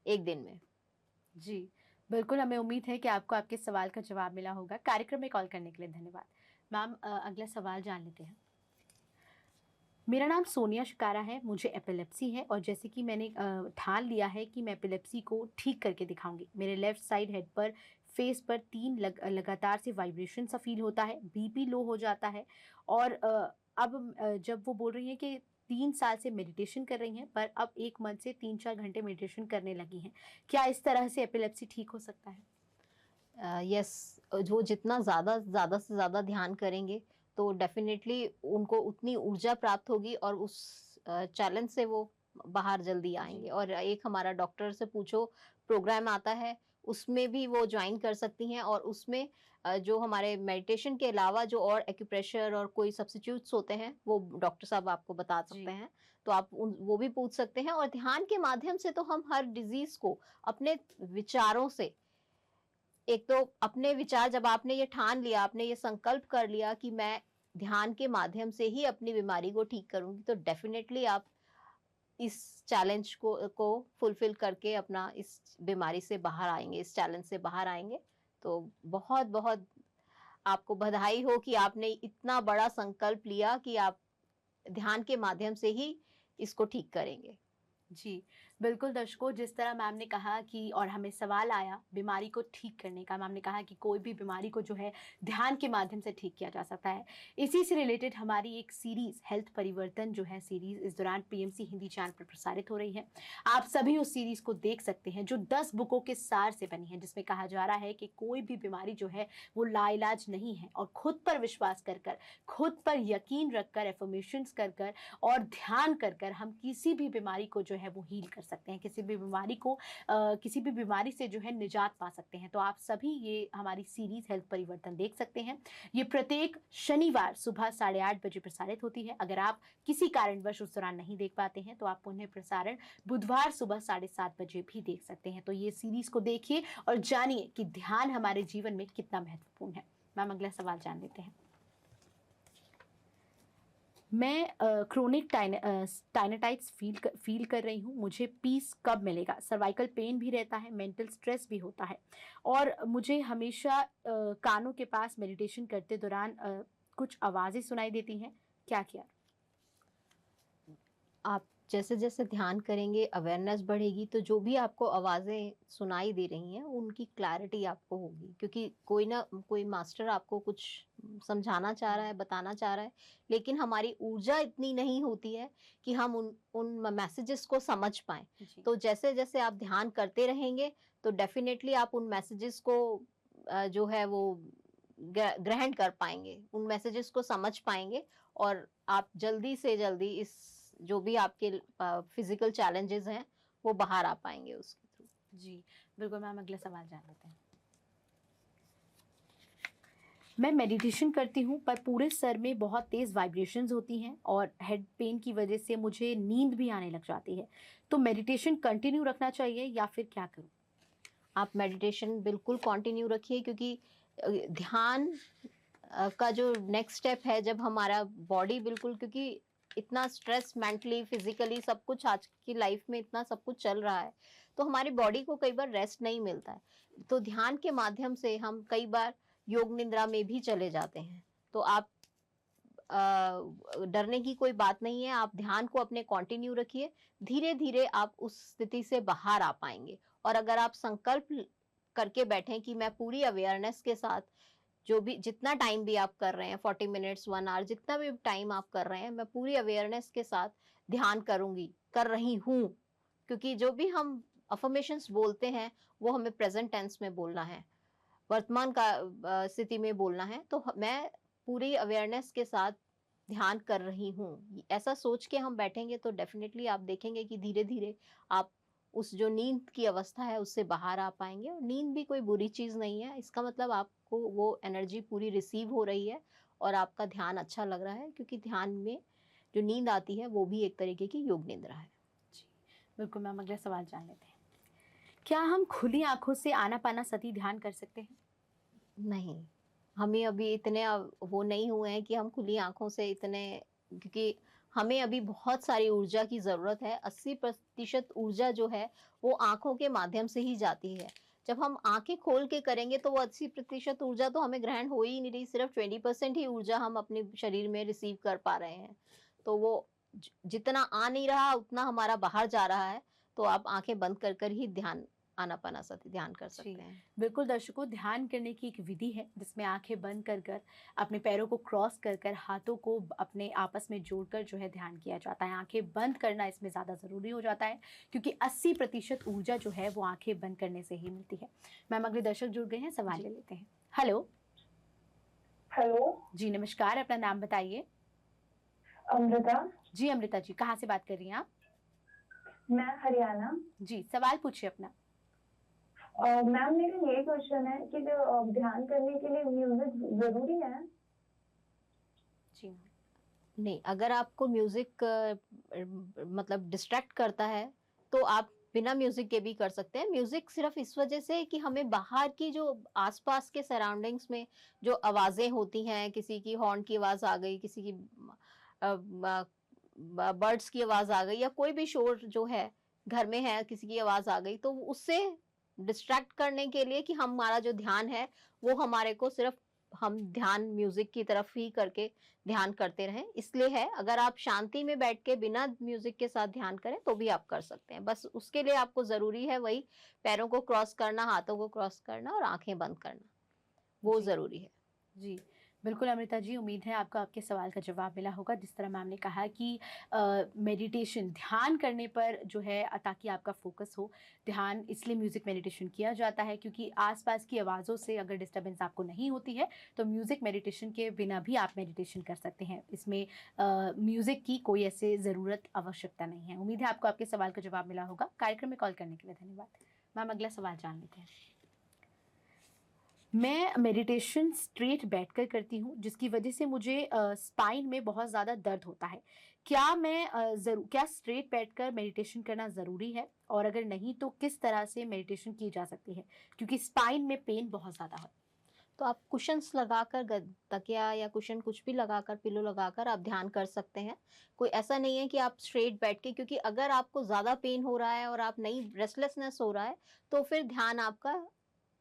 एक दिन में। जी बिल्कुल, हमें उम्मीद है कि आपको आपके सवाल का जवाब मिला होगा। कार्यक्रम में कॉल करने के लिए धन्यवाद। मैम अगला सवाल जान लेते हैं। मेरा नाम सोनिया शिकारा है, मुझे एपिलेप्सी है और जैसे कि मैंने ठान लिया है कि मैं एपिलेप्सी को ठीक करके दिखाऊंगी। मेरे लेफ्ट साइड हेड पर, फेस पर 3 लगातार से वाइब्रेशन सा फील होता है, बीपी लो हो जाता है और अब जब वो बोल रही हैं कि 3 साल से मेडिटेशन कर रही हैं पर अब 1 मंथ से 3-4 घंटे मेडिटेशन करने लगी हैं, क्या इस तरह से एपिलेप्सी ठीक हो सकता है? यस, जो जितना ज़्यादा से ज़्यादा ध्यान करेंगे तो डेफिनेटली उनको उतनी ऊर्जा प्राप्त होगी और उस चैलेंज से वो बाहर जल्दी आएंगे। और एक हमारा डॉक्टर से पूछो प्रोग्राम आता है, उसमें भी वो ज्वाइन कर सकती हैं, और उसमें जो हमारे मेडिटेशन के अलावा जो और एक्यूप्रेशर और कोई सब्स्टिट्यूट्स होते हैं वो डॉक्टर साहब आपको बता सकते हैं, तो आप वो भी पूछ सकते हैं। और ध्यान के माध्यम से तो हम हर डिजीज को अपने विचारों से, एक तो अपने विचार, जब आपने ये ठान लिया, आपने ये संकल्प कर लिया कि मैं ध्यान के माध्यम से ही अपनी बीमारी को ठीक करूंगी, तो डेफिनेटली आप इस चैलेंज को फुलफिल करके अपना इस बीमारी से बाहर आएंगे, इस चैलेंज से बाहर आएंगे। तो बहुत बहुत आपको बधाई हो कि आपने इतना बड़ा संकल्प लिया कि आप ध्यान के माध्यम से ही इसको ठीक करेंगे। जी बिल्कुल दर्शकों, जिस तरह मैम ने कहा कि और हमें सवाल आया बीमारी को ठीक करने का, मैम ने कहा कि कोई भी बीमारी को जो है ध्यान के माध्यम से ठीक किया जा सकता है। इसी से रिलेटेड हमारी एक सीरीज हेल्थ परिवर्तन जो है सीरीज इस दौरान पीएमसी हिंदी चैनल पर प्रसारित हो रही है। आप सभी उस सीरीज को देख सकते हैं जो 10 बुकों के सार से बनी है, जिसमें कहा जा रहा है कि कोई भी बीमारी जो है वो लाइलाज नहीं है और खुद पर विश्वास कर कर, खुद पर यकीन रखकर, एफर्मेशंस कर कर और ध्यान कर कर हम किसी भी बीमारी को जो है वो हील कर सकते हैं, किसी भी बीमारी को किसी भी बीमारी से जो है निजात पा सकते हैं। तो आप सभी ये हमारी सीरीज हेल्थ परिवर्तन देख सकते हैं। ये प्रत्येक शनिवार सुबह 8:30 बजे प्रसारित होती है। अगर आप किसी कारणवश उस दौरान नहीं देख पाते हैं तो आप उन्हें प्रसारण बुधवार सुबह 7:30 बजे भी देख सकते हैं। तो ये सीरीज को देखिए और जानिए कि ध्यान हमारे जीवन में कितना महत्वपूर्ण है। मैम अगला सवाल जान लेते हैं। मैं क्रोनिक टाइनेटाइट्स फील कर रही हूँ, मुझे पीस कब मिलेगा? सर्वाइकल पेन भी रहता है, मेंटल स्ट्रेस भी होता है और मुझे हमेशा कानों के पास मेडिटेशन करते दौरान कुछ आवाज़ें सुनाई देती हैं, क्या किया? आप जैसे जैसे ध्यान करेंगे अवेयरनेस बढ़ेगी, तो जो भी आपको आवाज़ें सुनाई दे रही हैं उनकी क्लैरिटी आपको होगी, क्योंकि कोई ना कोई मास्टर आपको कुछ समझाना चाह रहा है, बताना चाह रहा है, लेकिन हमारी ऊर्जा इतनी नहीं होती है कि हम उन मैसेजेस को समझ पाएं। तो जैसे जैसे आप ध्यान करते रहेंगे तो डेफिनेटली आप उन मैसेजेस को जो है वो ग्रहण कर पाएंगे, उन मैसेजेस को समझ पाएंगे, और आप जल्दी से जल्दी इस जो भी आपके फिजिकल चैलेंजेस हैं वो बाहर आ पाएंगे उसके थ्रू। जी बिल्कुल मैम, अगला सवाल जान लेते हैं। मैं मेडिटेशन करती हूँ पर पूरे सर में बहुत तेज़ वाइब्रेशंस होती हैं और हेड पेन की वजह से मुझे नींद भी आने लग जाती है, तो मेडिटेशन कंटिन्यू रखना चाहिए या फिर क्या करूँ? आप मेडिटेशन बिल्कुल कंटिन्यू रखिए, क्योंकि ध्यान का जो नेक्स्ट स्टेप है, जब हमारा बॉडी बिल्कुल, क्योंकि इतना स्ट्रेस मेंटली फिजिकली सब कुछ आज की लाइफ में इतना सब कुछ चल रहा है, तो हमारी बॉडी को कई बार रेस्ट नहीं मिलता है। तो ध्यान के माध्यम से हम कई बार योग निद्रा में भी चले जाते हैं। तो आप डरने की कोई बात नहीं है, आप ध्यान को अपने कंटिन्यू रखिए, धीरे धीरे आप उस स्थिति से बाहर आ पाएंगे। और अगर आप संकल्प करके बैठें कि मैं पूरी अवेयरनेस के साथ जो भी जितना टाइम भी आप कर रहे हैं, 40 मिनट्स 1 आवर, जितना भी टाइम आप कर रहे हैं, मैं पूरी अवेयरनेस के साथ ध्यान करूंगी, कर रही हूँ। क्योंकि जो भी हम अफर्मेशंस बोलते हैं वो हमें प्रेजेंट टेंस में बोलना है, वर्तमान का स्थिति में बोलना है। तो मैं पूरी अवेयरनेस के साथ ध्यान कर रही हूँ, ऐसा सोच के हम बैठेंगे तो डेफिनेटली आप देखेंगे कि धीरे धीरे आप उस जो नींद की अवस्था है उससे बाहर आ पाएंगे। और नींद भी कोई बुरी चीज नहीं है, इसका मतलब आपको वो एनर्जी पूरी रिसीव हो रही है और आपका ध्यान अच्छा लग रहा है, क्योंकि ध्यान में जो नींद आती है वो भी एक तरीके की योग निद्रा है। जी बिल्कुल मैम, अगला सवाल जान लेते हैं। क्या हम खुली आंखों से आनापानासती ध्यान कर सकते हैं? नहीं, हमें अभी इतने वो नहीं हुए हैं कि हम खुली आंखों से इतने, क्योंकि हमें अभी बहुत सारी ऊर्जा की जरूरत है। 80% ऊर्जा जो है वो आंखों के माध्यम से ही जाती है। जब हम आंखें खोल के करेंगे तो वो 80% ऊर्जा तो हमें ग्रहण हो ही नहीं रही, सिर्फ 20% ही ऊर्जा हम अपने शरीर में रिसीव कर पा रहे हैं। तो वो जितना आ नहीं रहा उतना हमारा बाहर जा रहा है। तो आप आंखें बंद कर कर ही ध्यान, आनापानासती ध्यान कर जी सकते हैं। बिल्कुल दर्शकों, ध्यान करने की एक विधि है जिसमें आंखें बंद कर कर अपने पैरों को क्रॉस कर कर हाथों को अपने आपस में जोड़कर जो है ध्यान किया जाता है। आंखें बंद करना इसमें ज़्यादा ज़रूरी हो जाता है क्योंकि 80% ऊर्जा जो है वो आंखें बंद करने से ही मिलती है। मैम अगले दर्शक जुड़ गए हैं, सवाल जी। ले लेते हैं। हेलो हेलो, जी नमस्कार, अपना नाम बताइए। अमृता। जी अमृता जी, कहाँ से बात कर रही हैं आप? मैं हरियाणा। जी सवाल पूछिए अपना। मैम मेरा ये क्वेश्चन है कि जो ध्यान करने के लिए म्यूजिक जरूरी है? जी नहीं, अगर आपको म्यूजिक मतलब डिस्ट्रैक्ट करता है तो आप बिना म्यूजिक के भी कर सकते हैं। म्यूजिक सिर्फ इस वजह से कि हमें बाहर की जो आसपास के सराउंडिंग्स में जो आवाजें होती हैं, किसी की हॉर्न की आवाज आ गई, किसी की बर्ड्स की आवाज आ गई, या कोई भी शोर जो है घर में है, किसी की आवाज आ गई, तो उससे डिस्ट्रैक्ट करने के लिए कि हमारा जो ध्यान है वो हमारे को सिर्फ हम ध्यान म्यूजिक की तरफ ही करके ध्यान करते रहें, इसलिए है। अगर आप शांति में बैठ के बिना म्यूजिक के साथ ध्यान करें तो भी आप कर सकते हैं। बस उसके लिए आपको जरूरी है वही पैरों को क्रॉस करना, हाथों को क्रॉस करना और आंखें बंद करना, वो जी जरूरी है। जी बिल्कुल अमृता जी, उम्मीद है आपको आपके सवाल का जवाब मिला होगा। जिस तरह मैम ने कहा कि मेडिटेशन ध्यान करने पर जो है ताकि आपका फोकस हो, ध्यान इसलिए म्यूज़िक मेडिटेशन किया जाता है क्योंकि आसपास की आवाज़ों से अगर डिस्टरबेंस आपको नहीं होती है तो म्यूज़िक मेडिटेशन के बिना भी आप मेडिटेशन कर सकते हैं। इसमें म्यूज़िक की कोई ऐसे ज़रूरत आवश्यकता नहीं है। उम्मीद है आपको आपके सवाल का जवाब मिला होगा। कार्यक्रम में कॉल करने के लिए धन्यवाद। मैम अगला सवाल जान लेते हैं। मैं मेडिटेशन स्ट्रेट बैठकर करती हूँ जिसकी वजह से मुझे स्पाइन में बहुत ज़्यादा दर्द होता है। क्या मैं क्या स्ट्रेट बैठकर मेडिटेशन करना ज़रूरी है, और अगर नहीं तो किस तरह से मेडिटेशन की जा सकती है क्योंकि स्पाइन में पेन बहुत ज़्यादा है? तो आप कुशन्स लगाकर, तकिया या कुशन कुछ भी लगाकर, पिलो लगाकर आप ध्यान कर सकते हैं। कोई ऐसा नहीं है कि आप स्ट्रेट बैठ के, क्योंकि अगर आपको ज्यादा पेन हो रहा है और आप नहीं, रेस्टलेसनेस हो रहा है, तो फिर ध्यान आपका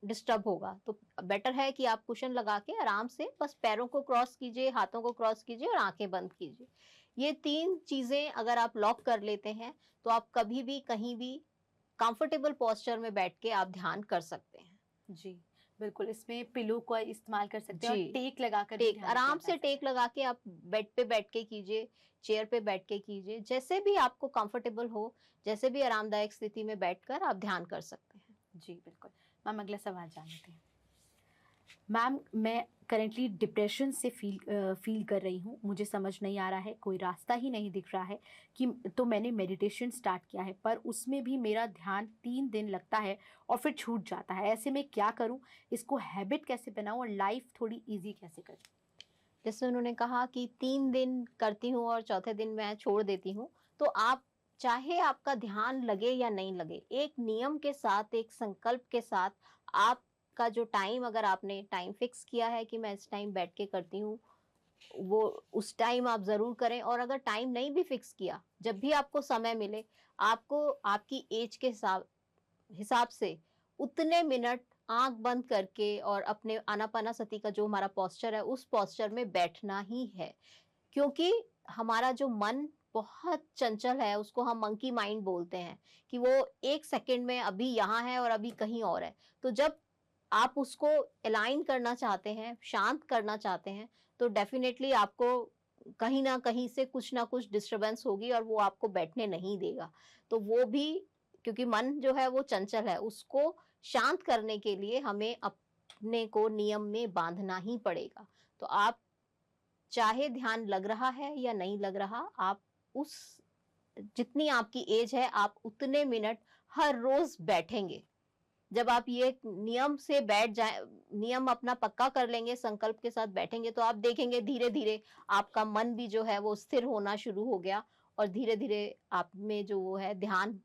डिस्टर्ब होगा। तो बेटर है कि आप कुशन लगा के आराम से बस पैरों को क्रॉस कीजिए, हाथों को क्रॉस कीजिए और आंखें बंद कीजिए। ये 3 चीजें अगर आप लॉक कर लेते हैं तो आप कभी भी कहीं भी कंफर्टेबल पोस्चर में बैठ के आप ध्यान कर सकते हैं। जी बिल्कुल, इसमें पिलो का इस्तेमाल कर सकते हैं और जी, टेक लगाकर भी टेक ध्यान आराम किया जा से सकता है। टेक लगा के आप बेड पे बैठ के कीजिए, चेयर पे बैठ के कीजिए, जैसे भी आपको कंफर्टेबल हो, जैसे भी आरामदायक स्थिति में बैठकर आप ध्यान कर सकते हैं। जी बिल्कुल। मैम अगला सवाल जान लेते हैं। मैम मैं करेंटली डिप्रेशन से फील कर रही हूँ, मुझे समझ नहीं आ रहा है, कोई रास्ता ही नहीं दिख रहा है कि तो मैंने मेडिटेशन स्टार्ट किया है पर उसमें भी मेरा ध्यान 3 दिन लगता है और फिर छूट जाता है। ऐसे में क्या करूँ, इसको हैबिट कैसे बनाऊँ और लाइफ थोड़ी ईजी कैसे करूँ? जैसे उन्होंने कहा कि 3 दिन करती हूँ और चौथे दिन मैं छोड़ देती हूँ, तो आप चाहे आपका ध्यान लगे या नहीं लगे, एक नियम के साथ, एक संकल्प के साथ, आपका जो टाइम, अगर आपने टाइम फिक्स किया है कि मैं इस टाइम बैठ के करती हूँ, वो उस टाइम आप जरूर करें। और अगर टाइम नहीं भी फिक्स किया, जब भी आपको समय मिले, आपको आपकी एज के हिसाब से उतने मिनट आंख बंद करके और अपने आनापानासती का जो हमारा पोस्चर है उस पोस्चर में बैठना ही है। क्योंकि हमारा जो मन बहुत चंचल है, उसको हम मंकी माइंड बोलते हैं, कि वो 1 सेकंड में अभी यहाँ है और अभी कहीं और है। तो जब आप उसको अलाइन करना चाहते हैं, शांत करना चाहते हैं, तो डेफिनेटली आपको कहीं ना कहीं से कुछ ना कुछ डिस्टरबेंस होगी और वो आपको बैठने नहीं देगा। तो वो भी, क्योंकि मन जो है वो चंचल है, उसको शांत करने के लिए हमें अपने को नियम में बांधना ही पड़ेगा। तो आप चाहे ध्यान लग रहा है या नहीं लग रहा, आप उस जितनी आपकी एज है आप उतने मिनट हर रोज बैठेंगे। जब आप ये नियम से बैठ जाए, नियम अपना पक्का कर लेंगे, संकल्प के साथ बैठेंगे, तो आप देखेंगे धीरे धीरे आपका मन भी जो है वो स्थिर होना शुरू हो गया और धीरे धीरे आप में जो वो है ध्यान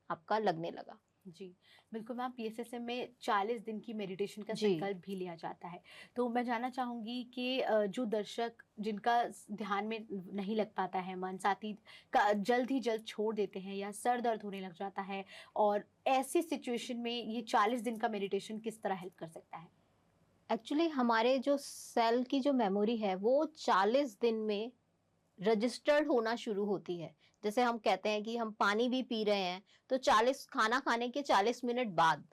आपका लगने लगा। जी, बिल्कुल मैम। पीएसएसएम में 40 दिन की मेडिटेशन का जी। संकल्प भी लिया जाता है। तो मैं जानना चाहूँगी कि जो दर्शक जिनका ध्यान में नहीं लग पाता है मन, साथ ही का जल्द ही जल्द छोड़ देते हैं या सर दर्द होने लग जाता है, और ऐसी सिचुएशन में ये 40 दिन का मेडिटेशन किस तरह हेल्प कर सकता है? एक्चुअली हमारे जो सेल की जो मेमोरी है वो 40 दिन में रजिस्टर्ड होना शुरू होती है। जैसे हम कहते हैं कि हम पानी भी पी रहे हैं तो 40 खाना खाने के 40 मिनट बाद।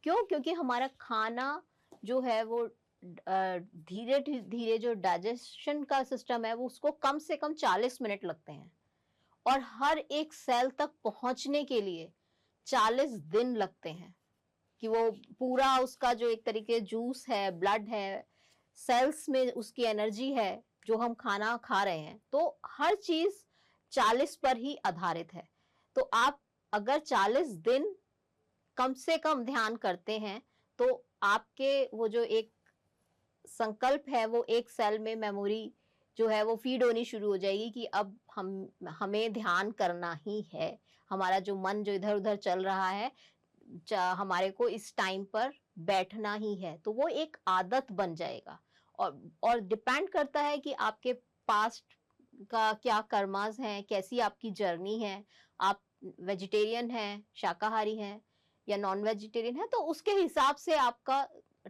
क्यों? क्योंकि हमारा खाना जो है वो धीरे धीरे जो डाइजेशन का सिस्टम है वो उसको कम से कम 40 मिनट लगते हैं और हर एक सेल तक पहुंचने के लिए 40 दिन लगते हैं कि वो पूरा उसका जो एक तरीके जूस है, ब्लड है, सेल्स में उसकी एनर्जी है जो हम खाना खा रहे हैं, तो हर चीज 40 पर ही आधारित है। तो आप अगर 40 दिन कम से कम ध्यान करते हैं तो आपके वो जो एक संकल्प है वो एक सेल में मेमोरी जो है वो फीड होनी शुरू हो जाएगी कि अब हमें ध्यान करना ही है। हमारा जो मन जो इधर उधर चल रहा है, हमारे को इस टाइम पर बैठना ही है, तो वो एक आदत बन जाएगा। और डिपेंड करता है कि आपके पास्ट का क्या कर्मास हैं, कैसी आपकी जर्नी है, आप वेजिटेरियन हैं, शाकाहारी हैं या नॉन वेजिटेरियन है, तो उसके हिसाब से आपका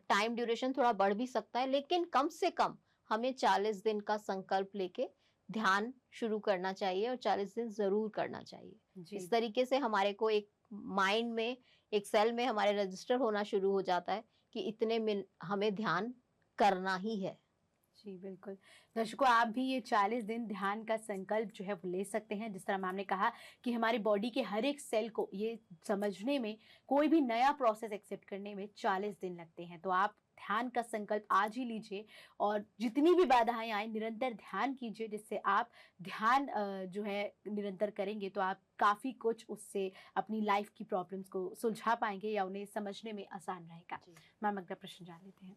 टाइम ड्यूरेशन थोड़ा बढ़ भी सकता है, लेकिन कम से कम हमें 40 दिन का संकल्प लेके ध्यान शुरू करना चाहिए और 40 दिन जरूर करना चाहिए। जी, इस तरीके से हमारे को एक माइंड में, एक सेल में हमारे रजिस्टर होना शुरू हो जाता है कि इतने में हमें ध्यान करना ही है। जी, बिल्कुल। दर्शकों, आप भी ये 40 दिन ध्यान का संकल्प जो है वो ले सकते हैं। जिस तरह मैम ने कहा कि हमारी बॉडी के हर एक सेल को ये समझने में, कोई भी नया प्रोसेस एक्सेप्ट करने में 40 दिन लगते हैं। तो आप ध्यान का संकल्प आज ही लीजिए और जितनी भी बाधाएं आए निरंतर ध्यान कीजिए, जिससे आप ध्यान जो है निरंतर करेंगे तो आप काफ़ी कुछ उससे अपनी लाइफ की प्रॉब्लम्स को सुलझा पाएंगे या उन्हें समझने में आसान रहेगा। मैम, अगला प्रश्न जान लेते हैं।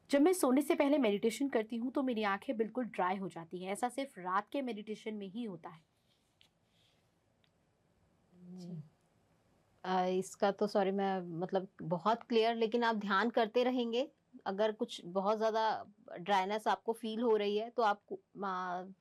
जब मैं सोने से पहले मेडिटेशन करती हूँ तो मेरी आंखें बिल्कुल ड्राई हो जाती हैं। ऐसा सिर्फ रात के मेडिटेशन में ही होता है? इसका तो सॉरी, मैं मतलब बहुत क्लियर, लेकिन आप ध्यान करते रहेंगे। अगर कुछ बहुत ज्यादा ड्राइनेस आपको फील हो रही है तो आप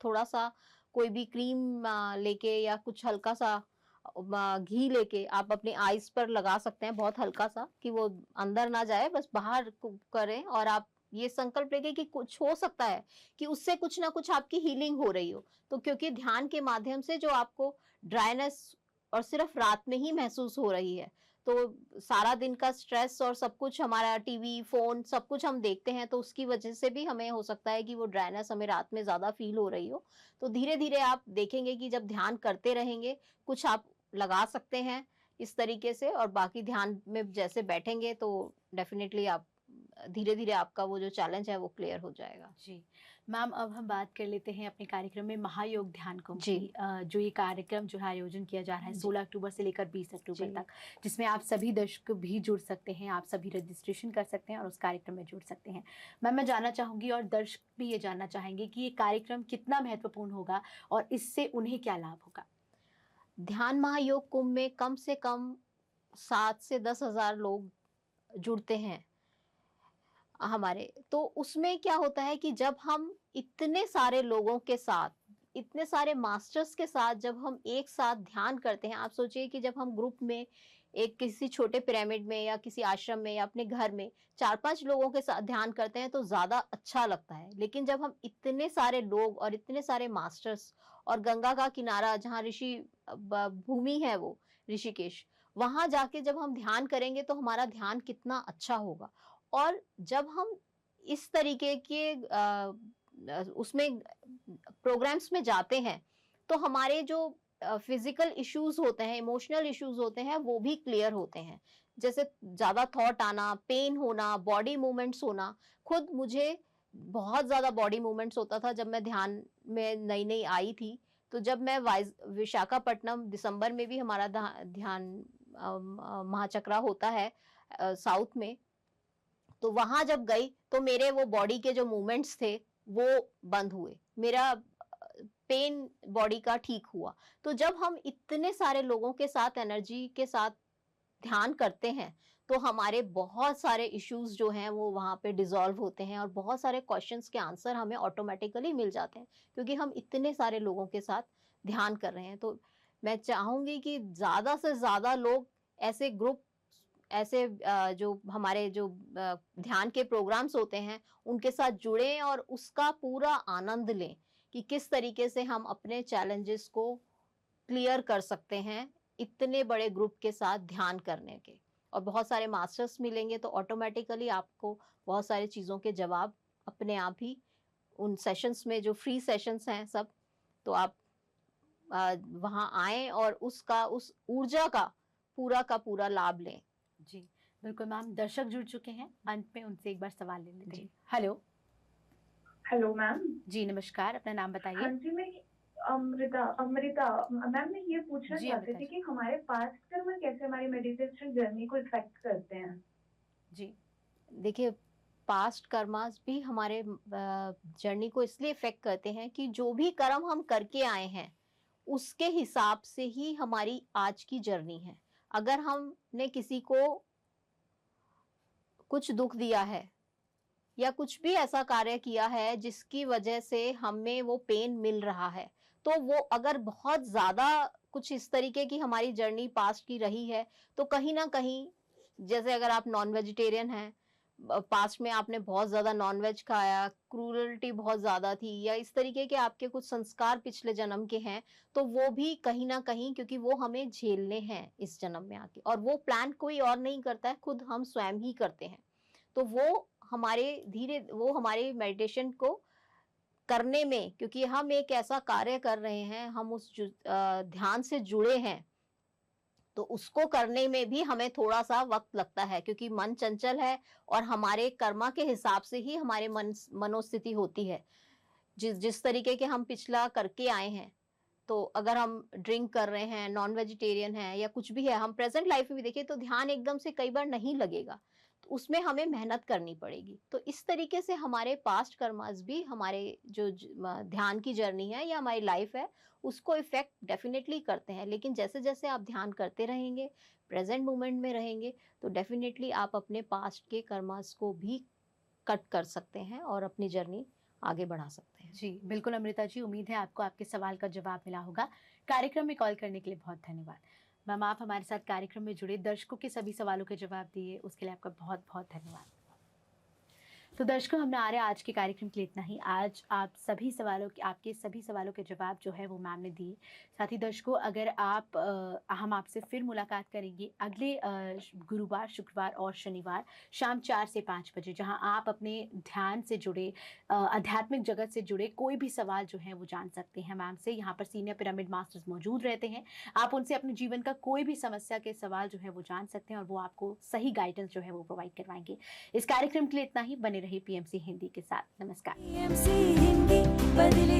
थोड़ा सा कोई भी क्रीम लेके या कुछ हल्का सा घी लेके आप अपने आईज पर लगा सकते हैं, बहुत हल्का सा, कि वो अंदर ना जाए, बस बाहर करें। और आप ये संकल्प लेके कि कुछ हो सकता है कि उससे कुछ ना कुछ आपकी हीलिंग हो रही हो। तो क्योंकि ध्यान के माध्यम से जो आपको ड्राइनेस और सिर्फ रात में ही महसूस हो रही है, तो सारा दिन का स्ट्रेस और सब कुछ, हमारा टीवी फोन सब कुछ हम देखते हैं, तो उसकी वजह से भी हमें हो सकता है कि वो ड्राइनेस हमें रात में ज्यादा फील हो रही हो। तो धीरे धीरे आप देखेंगे कि जब ध्यान करते रहेंगे, कुछ आप लगा सकते हैं इस तरीके से, और बाकी ध्यान में जैसे बैठेंगे तो डेफिनेटली आप धीरे धीरे आपका वो जो चैलेंज है वो क्लियर हो जाएगा। जी मैम, अब हम बात कर लेते हैं अपने कार्यक्रम में महायोग ध्यान कुंभ जी। की। जो ये कार्यक्रम जो है आयोजन किया जा रहा है जी। 16 अक्टूबर से लेकर 20 अक्टूबर जी। तक, जिसमें आप सभी दर्शक भी जुड़ सकते हैं, आप सभी रजिस्ट्रेशन कर सकते हैं और उस कार्यक्रम में जुड़ सकते हैं। मैम, मैं जानना चाहूँगी और दर्शक भी ये जानना चाहेंगे कि ये कार्यक्रम कितना महत्वपूर्ण होगा और इससे उन्हें क्या लाभ होगा? ध्यान महायोग कुंभ में कम से कम 7 से 10,000 लोग जुड़ते हैं हमारे। तो उसमें क्या होता है कि जब हम इतने सारे लोगों के साथ, इतने सारे मास्टर्स के साथ जब हम एक साथ ध्यान करते हैं, आप सोचिए कि जब हम ग्रुप में एक किसी छोटे पिरामिड में या किसी आश्रम में या अपने घर में 4-5 लोगों के साथ ध्यान करते हैं तो ज्यादा अच्छा लगता है। लेकिन जब हम इतने सारे लोग और इतने सारे मास्टर्स, और गंगा का किनारा जहाँ ऋषि भूमि है वो ऋषिकेश, वहां जाके जब हम ध्यान करेंगे तो हमारा ध्यान कितना अच्छा होगा। और जब हम इस तरीके के उसमें प्रोग्राम्स में जाते हैं तो हमारे जो फिजिकल इश्यूज होते हैं, इमोशनल इश्यूज होते हैं, वो भी क्लियर होते हैं। जैसे ज्यादा थॉट आना, पेन होना, बॉडी मूवमेंट्स होना। खुद मुझे बहुत ज्यादा बॉडी मूवमेंट्स होता था जब मैं ध्यान में नई नई आई थी। तो जब मैं विशाखापट्टनम, दिसंबर में भी हमारा ध्यान महाचक्रा होता है साउथ में, तो वहां जब गई तो मेरे वो बॉडी के जो मूवमेंट्स थे वो बंद हुए, मेरा पेन बॉडी का ठीक हुआ। तो जब हम इतने सारे लोगों के साथ एनर्जी के साथ ध्यान करते हैं तो हमारे बहुत सारे इश्यूज जो हैं वो वहाँ पे डिसॉल्व होते हैं और बहुत सारे क्वेश्चंस के आंसर हमें ऑटोमेटिकली मिल जाते हैं, क्योंकि हम इतने सारे लोगों के साथ ध्यान कर रहे हैं। तो मैं चाहूंगी कि ज्यादा से ज्यादा लोग ऐसे ग्रुप, ऐसे जो हमारे जो ध्यान के प्रोग्राम्स होते हैं उनके साथ जुड़ें और उसका पूरा आनंद लें कि किस तरीके से हम अपने चैलेंजेस को क्लियर कर सकते हैं इतने बड़े ग्रुप के साथ ध्यान करने के। और बहुत सारे मास्टर्स मिलेंगे तो ऑटोमेटिकली आपको बहुत सारी चीज़ों के जवाब अपने आप ही उन सेशंस में, जो फ्री सेशंस हैं सब, तो आप वहाँ आएं और उस ऊर्जा का पूरा लाभ लें। जी बिल्कुल मैम, दर्शक जुड़ चुके हैं, अंत में उनसे एक बार सवाल ले लेते हैं। हेलो। Hello ma'am. जी नमस्कार, अपना नाम हाँ बताइए। जी, मैं अमृता मैम, मैं ये पूछना जी, चाहती अमृता थी जी। कि हमारे पास्ट कर्म कैसे हमारी मेडिटेशन जर्नी को इफेक्ट करते हैं। जी देखिए, पास्ट कर्मास भी हमारे जर्नी को इसलिए इफेक्ट करते हैं कि जो भी कर्म हम करके आए हैं उसके हिसाब से ही हमारी आज की जर्नी है। अगर हमने किसी को कुछ दुख दिया है या कुछ भी ऐसा कार्य किया है जिसकी वजह से हमें वो पेन मिल रहा है, तो वो अगर बहुत ज्यादा कुछ इस तरीके की हमारी जर्नी पास्ट की रही है तो कहीं ना कहीं, जैसे अगर आप नॉन वेजिटेरियन हैं, पास्ट में आपने बहुत ज्यादा नॉन वेज खाया, क्रूरल्टी बहुत ज्यादा थी, या इस तरीके के आपके कुछ संस्कार पिछले जन्म के हैं, तो वो भी कहीं ना कहीं, क्योंकि वो हमें झेलने हैं इस जन्म में आके, और वो प्लान कोई और नहीं करता है, खुद हम स्वयं ही करते हैं। तो वो हमारे मेडिटेशन को करने में, क्योंकि हम एक ऐसा कार्य कर रहे हैं, हम उस ध्यान से जुड़े हैं, तो उसको करने में भी हमें थोड़ा सा वक्त लगता है, क्योंकि मन चंचल है और हमारे कर्मा के हिसाब से ही हमारे मनोस्थिति होती है। जिस तरीके के हम पिछला करके आए हैं, तो अगर हम ड्रिंक कर रहे हैं, नॉन वेजिटेरियन है या कुछ भी है, हम प्रेजेंट लाइफ में भी देखें तो ध्यान एकदम से कई बार नहीं लगेगा, तो उसमें हमें मेहनत करनी पड़ेगी। तो इस तरीके से हमारे पास्ट कर्मास भी हमारे जो ध्यान की जर्नी है या हमारी लाइफ है उसको इफेक्ट डेफिनेटली करते हैं। लेकिन जैसे जैसे आप ध्यान करते रहेंगे, प्रेजेंट मोमेंट में रहेंगे, तो डेफिनेटली आप अपने पास्ट के कर्मास को भी कट कर सकते हैं और अपनी जर्नी आगे बढ़ा सकते हैं। जी बिल्कुल अमृता जी, उम्मीद है आपको आपके सवाल का जवाब मिला होगा। कार्यक्रम में कॉल करने के लिए बहुत धन्यवाद। मैम, आप हमारे साथ कार्यक्रम में जुड़े, दर्शकों के सभी सवालों के जवाब दिए, उसके लिए आपका बहुत बहुत धन्यवाद। तो दर्शकों, हमने आज के कार्यक्रम के लिए इतना ही। आज आपके सभी सवालों के जवाब जो है वो मैम ने दिए। साथ ही दर्शकों, अगर हम आपसे फिर मुलाकात करेंगे अगले गुरुवार, शुक्रवार और शनिवार शाम 4 से 5 बजे, जहां आप अपने ध्यान से जुड़े, आध्यात्मिक जगत से जुड़े कोई भी सवाल जो है वो जान सकते हैं मैम से। यहाँ पर सीनियर पिरामिड मास्टर्स मौजूद रहते हैं, आप उनसे अपने जीवन का कोई भी समस्या के सवाल जो है वो जान सकते हैं और वो आपको सही गाइडेंस जो है वो प्रोवाइड करवाएंगे। इस कार्यक्रम के लिए इतना ही। बने रहिए पीएमसी हिंदी के साथ। नमस्कार। PMC हिंदी बदले